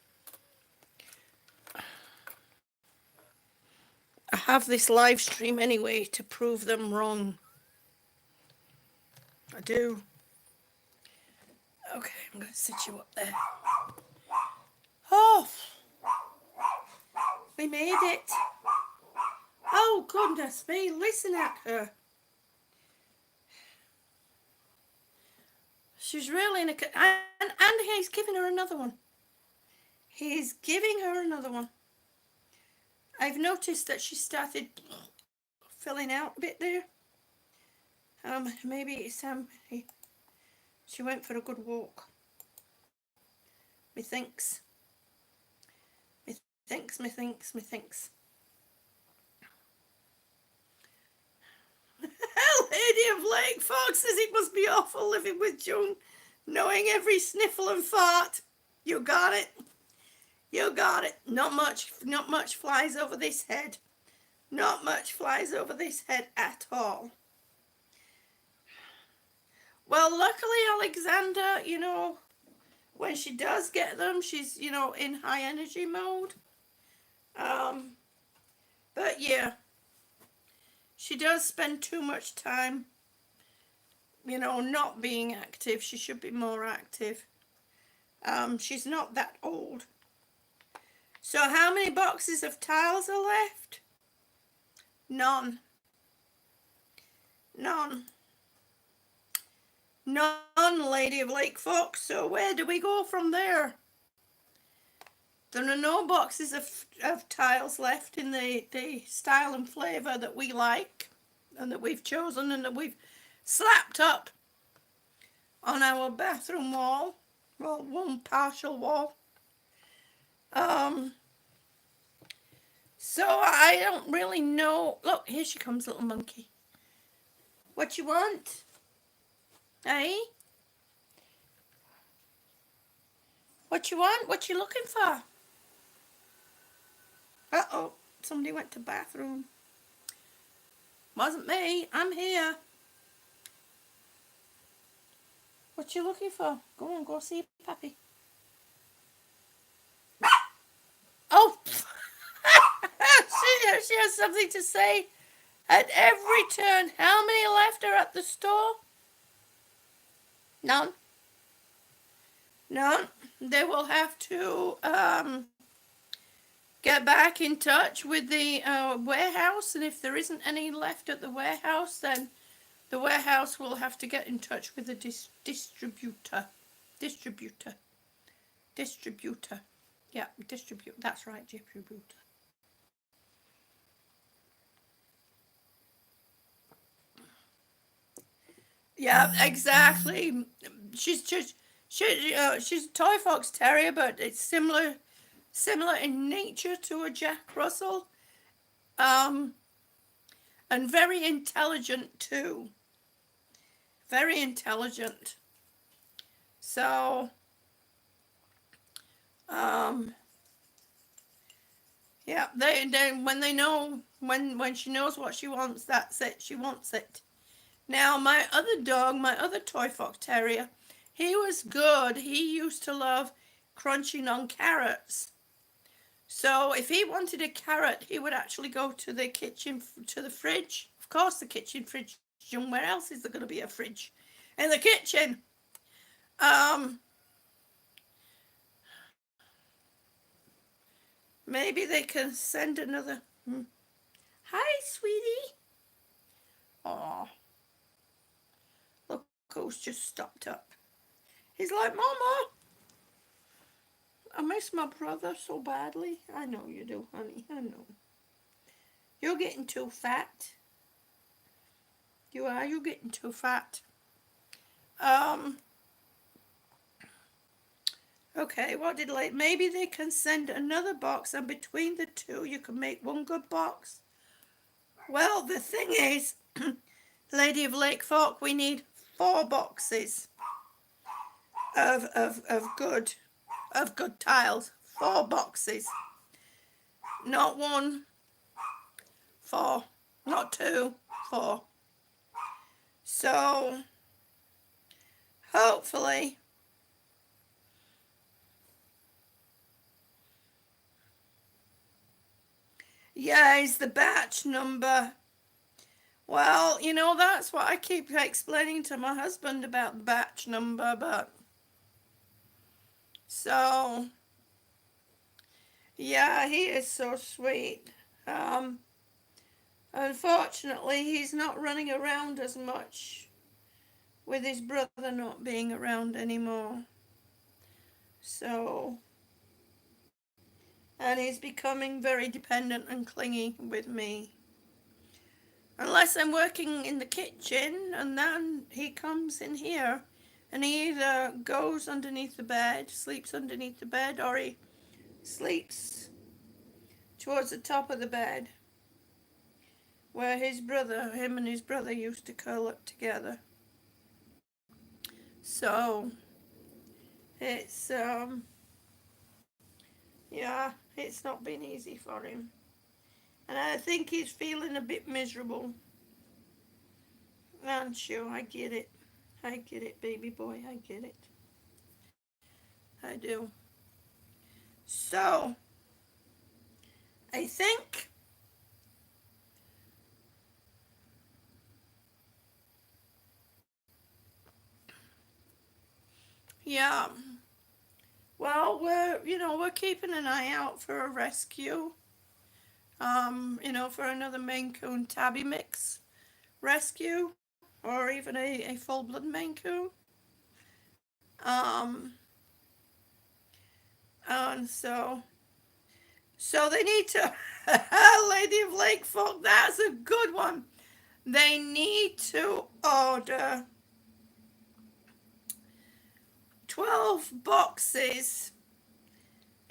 I have this live stream anyway to prove them wrong. I do. Okay, I'm going to sit you up there. Oh! We made it. Oh, goodness me, listen at her. She's really in a... And he's giving her another one. He's giving her another one. I've noticed that she started filling out a bit there. Maybe it's she went for a good walk. Methinks. Methinks. Lady of Lake Fox says it must be awful living with June, knowing every sniffle and fart. You got it. You got it. Not much flies over this head. Not much flies over this head at all. Well, luckily Alexander, when she does get them, she's, in high energy mode. But yeah, she does spend too much time, not being active. She should be more active. She's not that old. So how many boxes of tiles are left? None. None, Lady of Lake Fox. So where do we go from there? There are no boxes of tiles left in the style and flavour that we like and that we've chosen and that we've slapped up on our bathroom wall. Well, one partial wall. So I don't really know. Look, here she comes, little monkey. What you want? Hey? What you want? What you looking for? Uh-oh, somebody went to bathroom. Wasn't me. I'm here. What you looking for? Go on, go see Pappy. Oh! she has something to say at every turn. How many left are at the store? None. None. They will have to get back in touch with the warehouse, and if there isn't any left at the warehouse, then the warehouse will have to get in touch with the distributor. Yeah, distribute. That's right, distributor. Yeah, exactly. She's a toy fox terrier, but it's similar in nature to a Jack Russell, and very intelligent too. Very intelligent. So, yeah, they when they know when she knows what she wants, that's it. She wants it. Now, my other dog, my other toy fox terrier, he was good. He used to love crunching on carrots. So if he wanted a carrot, he would actually go to the kitchen, to the fridge. Of course, the kitchen fridge. Where else is there going to be a fridge? In the kitchen. Maybe they can send another. Hi, sweetie. Aw. Look who's just stopped up. He's like, Mama, I miss my brother so badly. I know you do, honey. I know. You're getting too fat. You are. You're getting too fat. Okay, what did maybe they can send another box, and between the two you can make one good box. Well, the thing is, Lady of Lake Fork, we need 4 boxes of good tiles. 4 boxes. Not 1, 4. Not 2, 4. So hopefully yeah, is the batch number. Well, that's what I keep explaining to my husband about the batch number, but so yeah, he is so sweet. Unfortunately, he's not running around as much with his brother not being around anymore. So And he's becoming very dependent and clingy with me. Unless I'm working in the kitchen, and then he comes in here and he either goes underneath the bed, sleeps underneath the bed, or he sleeps towards the top of the bed where him and his brother used to curl up together. So it's yeah, it's not been easy for him. And I think he's feeling a bit miserable. Aren't you? I get it. I get it, baby boy. I get it. I do. So, I think yeah. Well, we're keeping an eye out for a rescue. For another Maine Coon tabby mix rescue, or even a full blood Maine Coon. Um, and so they need to. Lady of Lake Folk, that's a good one. They need to order 12 boxes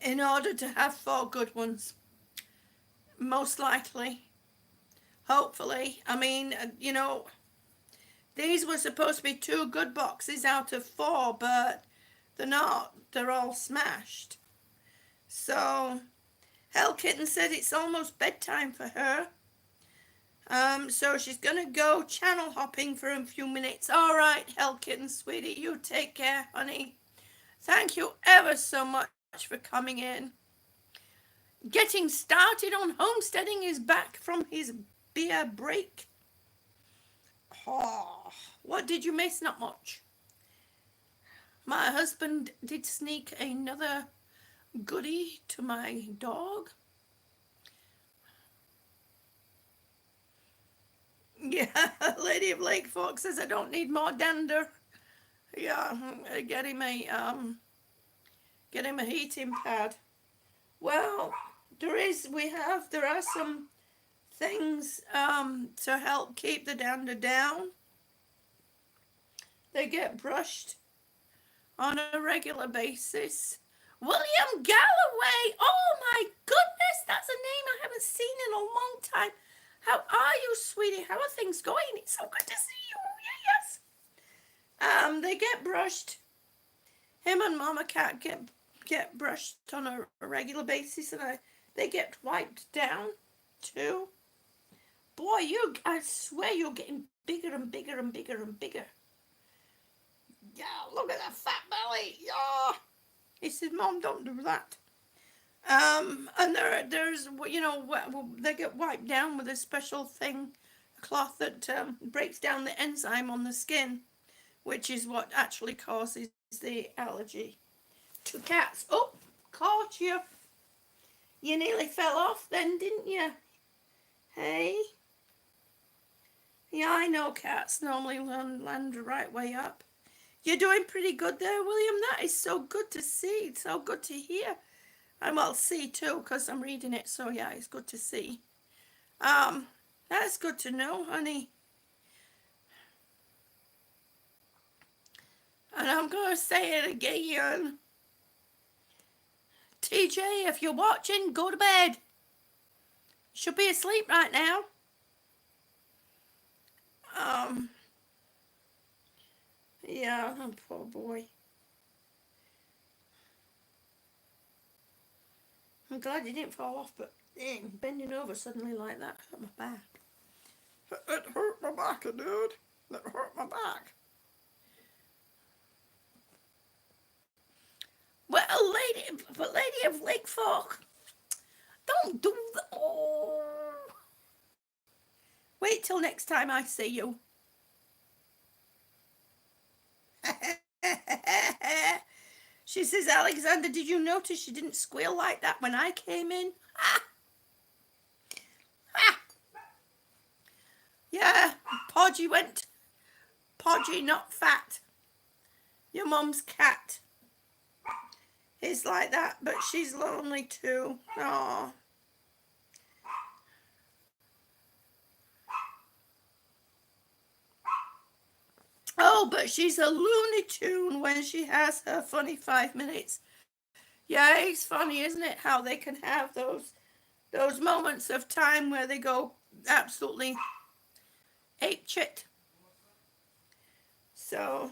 in order to have 4 good ones. Most likely. Hopefully. I mean, these were supposed to be 2 good boxes out of 4, but they're not. They're all smashed. So, Hell Kitten said it's almost bedtime for her. So she's gonna go channel hopping for a few minutes. All right, Hell Kitten, sweetie, you take care, honey. Thank you ever so much for coming in. Getting started on homesteading is back from his beer break. Oh, what did you miss? Not much. My husband did sneak another goodie to my dog. Yeah, Lady of Lake Fork says I don't need more dander. Yeah, get him a heating pad. Well, there are some things to help keep the dander down. They get brushed on a regular basis. William Galloway! Oh my goodness, that's a name I haven't seen in a long time. How are you, sweetie? How are things going? It's so good to see you. Yes. They get brushed. Him and Mama Cat get brushed on a regular basis, and they get wiped down too. Boy, I swear you're getting bigger and bigger and bigger and bigger. Yeah, look at that fat belly. Yeah. He said, Mom, don't do that. And there's, they get wiped down with a special thing, a cloth that breaks down the enzyme on the skin, which is what actually causes the allergy to cats. Oh, caught you. You nearly fell off then, didn't you? Hey? Yeah, I know cats normally land the right way up. You're doing pretty good there, William. That is so good to see. It's so good to hear. And well, see too, because I'm reading it. So yeah, it's good to see. That's good to know, honey. And I'm going to say it again. TJ, if you're watching, go to bed. You should be asleep right now. Yeah, oh, poor boy. I'm glad you didn't fall off, but dang, bending over suddenly like that hurt my back. It hurt my back, it did. It hurt my back. Well, Lady of Lake Fork, don't do that. Oh. Wait till next time I see you. She says, Alexander, did you notice she didn't squeal like that when I came in? Ah. Ah. Yeah, Podgy went. Podgy, not fat. Your mum's cat. is like that, but she's lonely too. Oh. Oh, but she's a Looney Tune when she has her funny 5 minutes. Yeah, it's funny, isn't it? How they can have those moments of time where they go absolutely ape shit. So,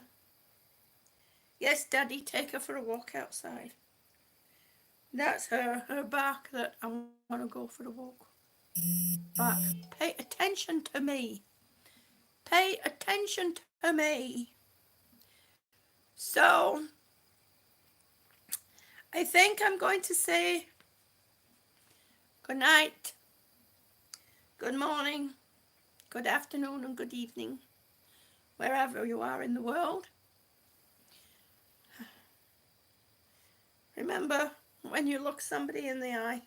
yes, Daddy, take her for a walk outside. That's her bark that I want to go for a walk. Bark. Pay attention to me. Pay attention to me. So, I think I'm going to say good night, good morning, good afternoon, and good evening, wherever you are in the world. Remember, when you look somebody in the eye,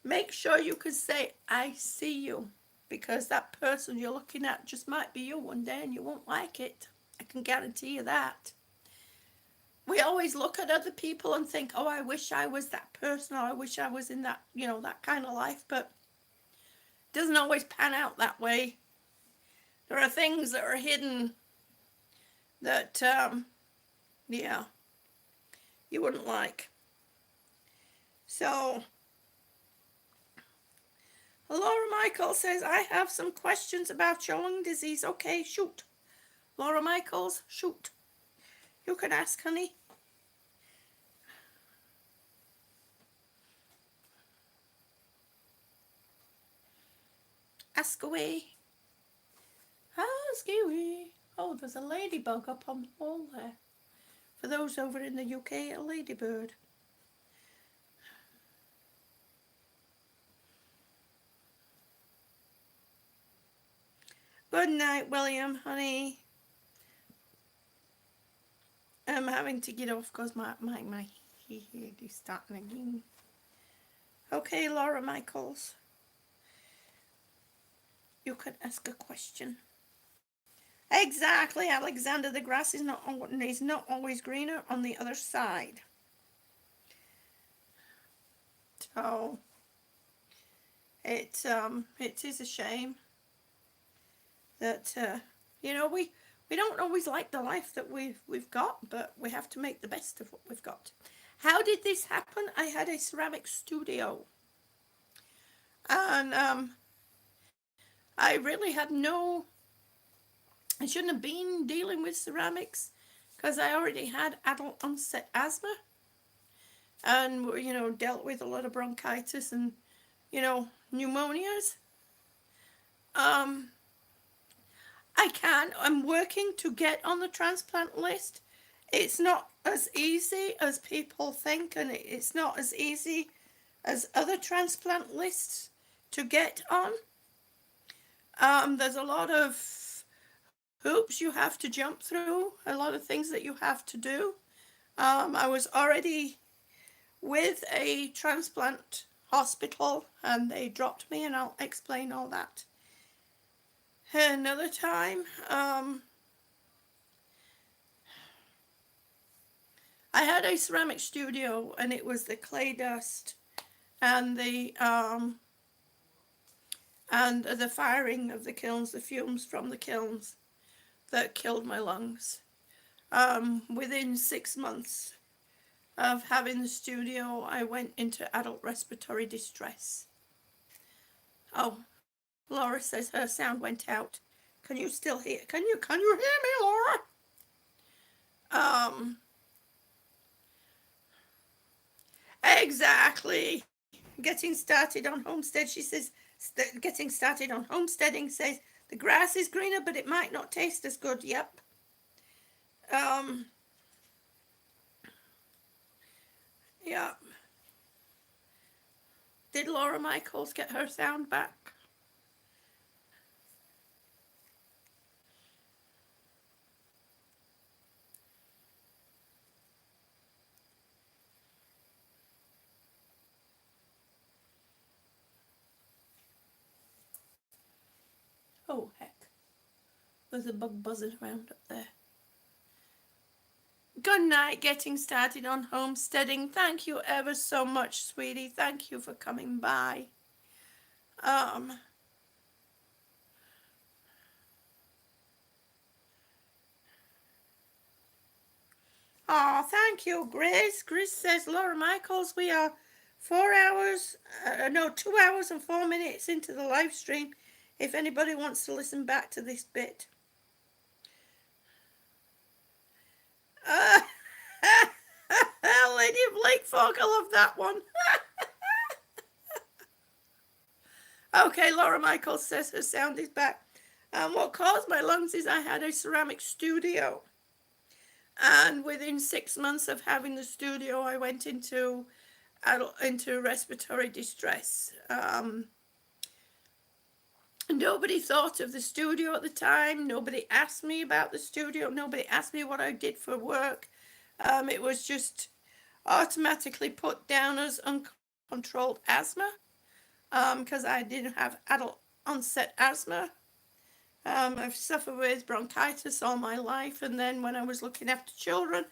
make sure you can say, I see you, because that person you're looking at just might be you one day and you won't like it. I can guarantee you that. We always look at other people and think, oh, I wish I was that person, or I wish I was in that, that kind of life, but it doesn't always pan out that way. There are things that are hidden that, yeah, you wouldn't like. So, Laura Michael says, I have some questions about your lung disease. Okay, shoot. Laura Michaels, shoot. You can ask, honey. Ask away. Ask away. Oh, there's a ladybug up on the wall there. For those over in the UK, a ladybird. Good night, William, honey. I'm having to get off because my head is starting again. Okay, Laura Michaels. You can ask a question. Exactly, Alexander. The grass is not always greener on the other side. So it is a shame that we don't always like the life that we've got, but we have to make the best of what we've got. How did this happen? I had a ceramic studio, and I really had I shouldn't have been dealing with ceramics because I already had adult onset asthma and dealt with a lot of bronchitis and pneumonias. I'm working to get on the transplant list. It's not as easy as people think, and it's not as easy as other transplant lists to get on. There's a lot of hoops you have to jump through, a lot of things that you have to do. I was already with a transplant hospital and they dropped me, and I'll explain all that another time. I had a ceramic studio, and it was the clay dust and the firing of the kilns, the fumes from the kilns, that killed my lungs. Within 6 months of having the studio, I went into adult respiratory distress. Oh, Laura says her sound went out. Can you still hear? Can you hear me, Laura? Exactly. Getting started on homestead, she says. Getting started on homesteading, says the grass is greener, but it might not taste as good. Yep. Yeah. Did Laura Michaels get her sound back? Oh, heck. There's a bug buzzing around up there. good night, getting started on homesteading. Thank you ever so much, sweetie. Thank you for coming by. Oh, thank you, Grace. Grace says, Laura Michaels, we are 2 hours and 4 minutes into the live stream. If anybody wants to listen back to this bit. Lady of Lake Folk, I love that one. Okay, Laura Michaels says her sound is back. What caused my lungs is I had a ceramic studio. And within 6 months of having the studio, I went into respiratory distress. Nobody thought of the studio at the time. Nobody asked me about the studio. Nobody asked me what I did for work. It was just automatically put down as uncontrolled asthma, because I didn't have adult onset asthma. I've suffered with bronchitis all my life, and then when I was looking after children,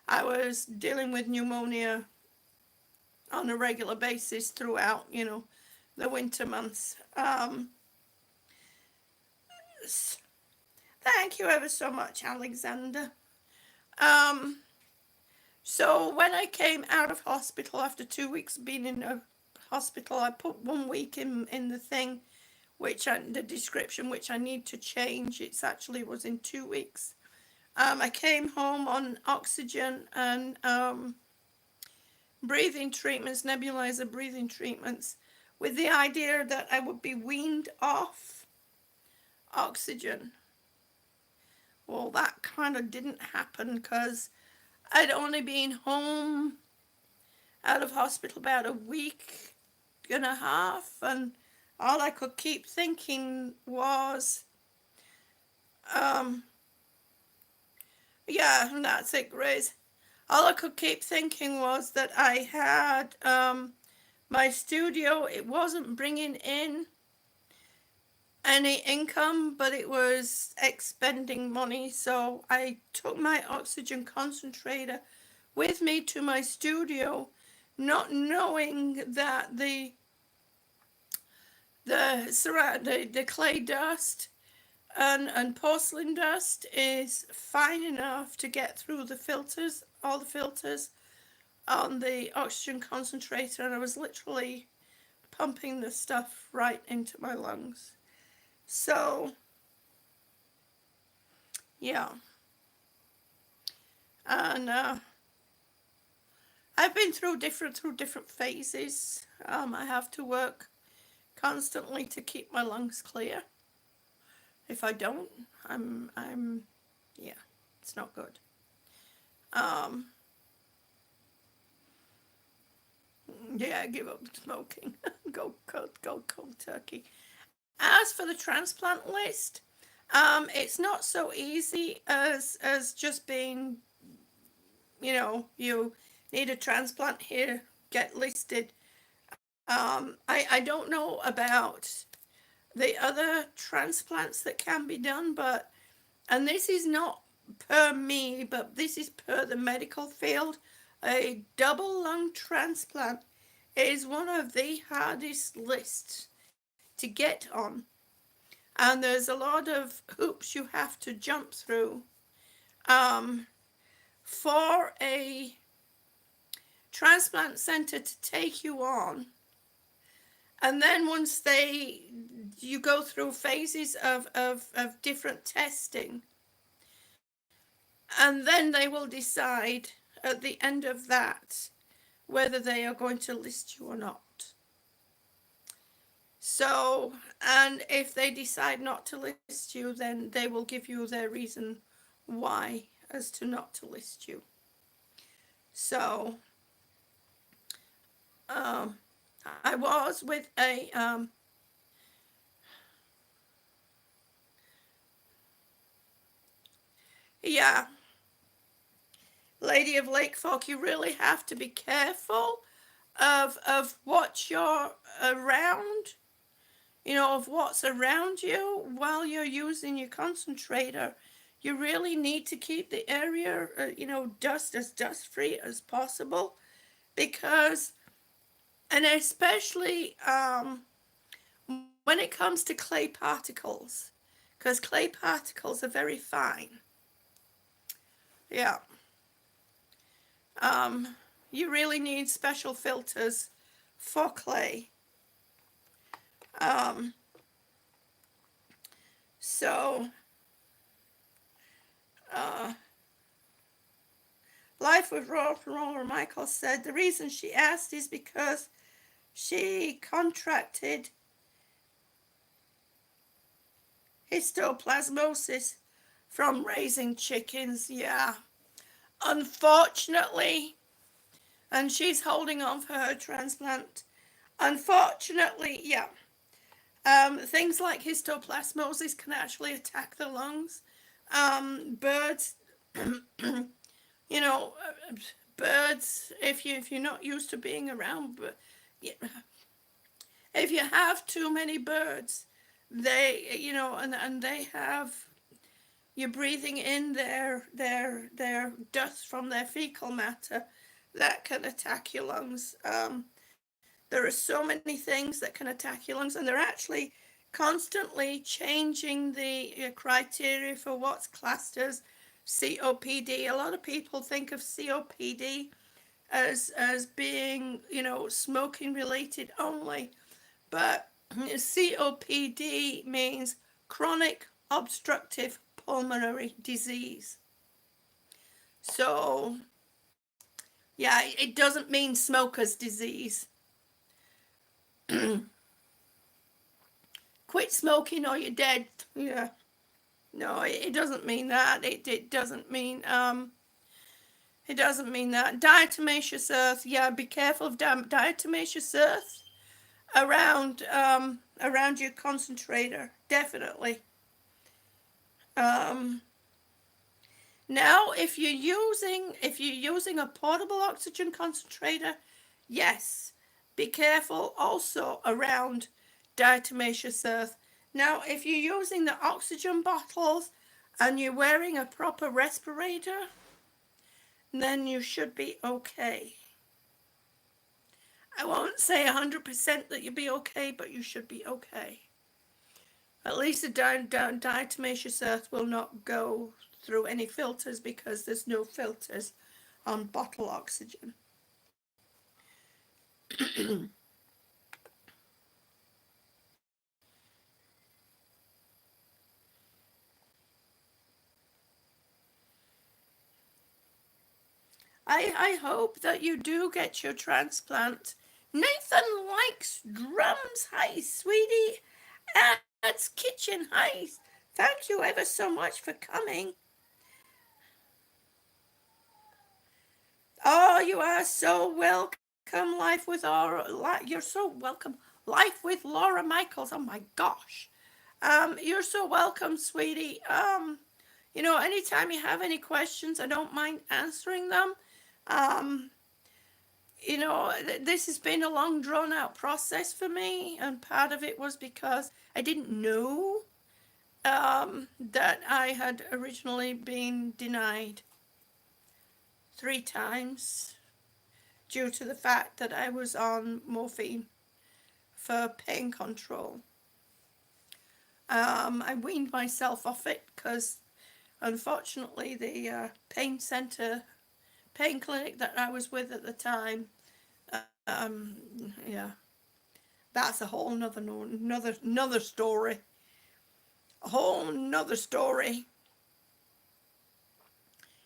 I was dealing with pneumonia on a regular basis throughout, the winter months. Thank you ever so much, Alexander. So when I came out of hospital after 2 weeks being in a hospital, I put 1 week in the thing, the description, which I need to change. It actually was in 2 weeks. I came home on oxygen and breathing treatments, nebulizer breathing treatments, with the idea that I would be weaned off oxygen. Well, that kind of didn't happen, because I'd only been home out of hospital about a week and a half, and all I could keep thinking was, yeah, and that's it, Grace. All I could keep thinking was that I had my studio, it wasn't bringing in any income, but it was expending money. So I took my oxygen concentrator with me to my studio, not knowing that the clay dust and porcelain dust is fine enough to get through the filters, all the filters on the oxygen concentrator, and I was literally pumping the stuff right into my lungs. So, yeah. And I've been through different phases. I have to work constantly to keep my lungs clear. If I don't, yeah, it's not good. Yeah, give up smoking. Go cold turkey. As for the transplant list, it's not so easy as just being, you need a transplant here, get listed. I don't know about the other transplants that can be done, and this is not per me, but this is per the medical field. A double lung transplant is one of the hardest lists to get on, and there's a lot of hoops you have to jump through for a transplant center to take you on. And then once you go through phases of different testing, and then they will decide at the end of that whether they are going to list you or not. So, and if they decide not to list you, then they will give you their reason why as to not to list you. So, I was with a yeah, Lady of Lake Folk, you really have to be careful of what you're around, of what's around you while you're using your concentrator. you really need to keep the area, dust free as possible, because, and especially when it comes to clay particles, because clay particles are very fine. Yeah. You really need special filters for clay. Um, so, Life with Laura Michael said the reason she asked is because she contracted histoplasmosis from raising chickens. Yeah. Unfortunately, and she's holding on for her transplant. Unfortunately, yeah. Things like histoplasmosis can actually attack the lungs. Birds, you know, birds. If you're not used to being around, but if you have too many birds, they, and they have, you're breathing in their dust from their fecal matter, that can attack your lungs. There are so many things that can attack your lungs, and they're actually constantly changing the criteria for what's classed as COPD. A lot of people think of COPD as being, smoking related only, but COPD means chronic obstructive pulmonary disease. So, yeah, it doesn't mean smoker's disease. Quit smoking or you're dead. Yeah. No, it doesn't mean that. It doesn't mean it doesn't mean that. Diatomaceous earth. Yeah, be careful of diatomaceous earth around your concentrator. Definitely. Now, if you're using a portable oxygen concentrator, yes, be careful also around diatomaceous earth. Now, if you're using the oxygen bottles and you're wearing a proper respirator, then you should be okay. I won't say 100% that you'll be okay, but you should be okay. At least the diatomaceous earth will not go through any filters, because there's no filters on bottle oxygen. I hope that you do get your transplant. Nathan likes drums. Hi, sweetie. That's kitchen. Hi. Thank you ever so much for coming. Oh, you are so welcome. Life with Laura. You're so welcome. Life with Laura Michaels. Oh my gosh. You're so welcome, sweetie. Anytime you have any questions, I don't mind answering them. This has been a long, drawn out process for me, and part of it was because I didn't know that I had originally been denied 3 times due to the fact that I was on morphine for pain control. I weaned myself off it because, unfortunately, the pain clinic that I was with at the time, yeah, that's a whole another story. A whole nother story.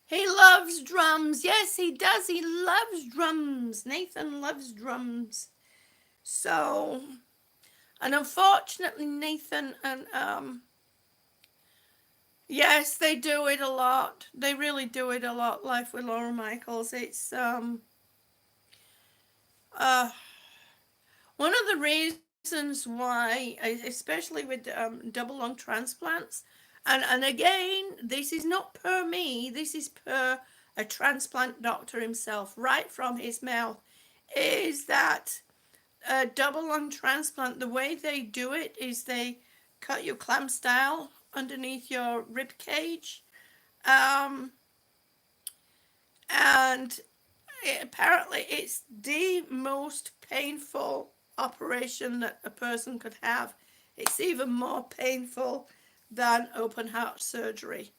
He loves drums. Yes, he does. He loves drums. Nathan loves drums. So, and unfortunately, Nathan and yes, they do it a lot. They really do it a lot. Life with Laura Michaels. It's one of the reasons why, especially with double lung transplants, and again, this is not per me. This is per a transplant doctor himself, right from his mouth, is that a double lung transplant, the way they do it is they cut you clam style underneath your rib cage, Um, and apparently it's the most painful operation that a person could have. It's even more painful than open heart surgery.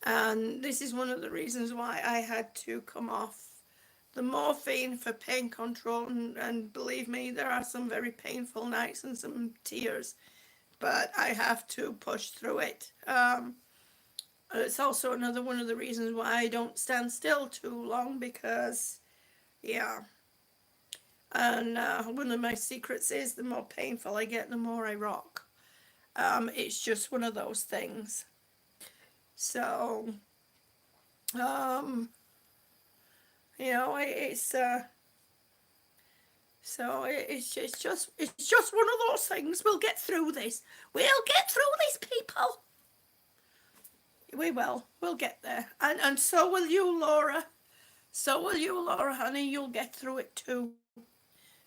And this is one of the reasons why I had to come off the morphine for pain control. And believe me, there are some very painful nights and some tears, but I have to push through it. It's also another one of the reasons why I don't stand still too long, because, yeah. And one of my secrets is the more painful I get, the more I rock. It's just one of those things. So, um, it's it's just one of those things. We'll get through this. We'll get through this, people. We will. We'll get there. And so will you, Laura. So will you, Laura, honey. You'll get through it too.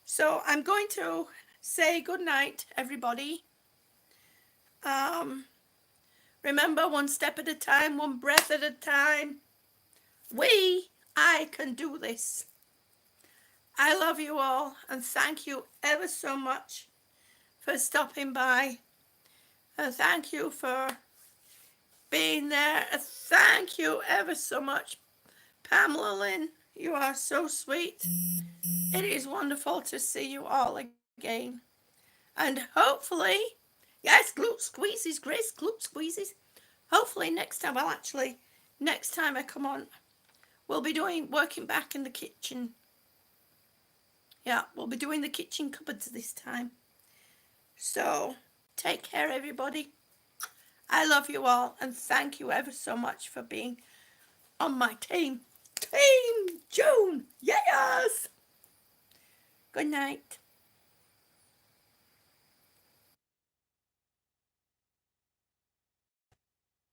So I'm going to say good night, everybody. Remember, one step at a time, one breath at a time. I can do this. I love you all, and thank you ever so much for stopping by. And thank you for being there. Thank you ever so much, Pamela Lynn. You are so sweet. It is wonderful to see you all again. And hopefully, yes, glute squeezes, Grace, glute squeezes. Hopefully next time, next time I come on, we'll be working back in the kitchen. Yeah, we'll be doing the kitchen cupboards this time. So, take care, everybody. I love you all, and thank you ever so much for being on my team. Team June, yes! Good night.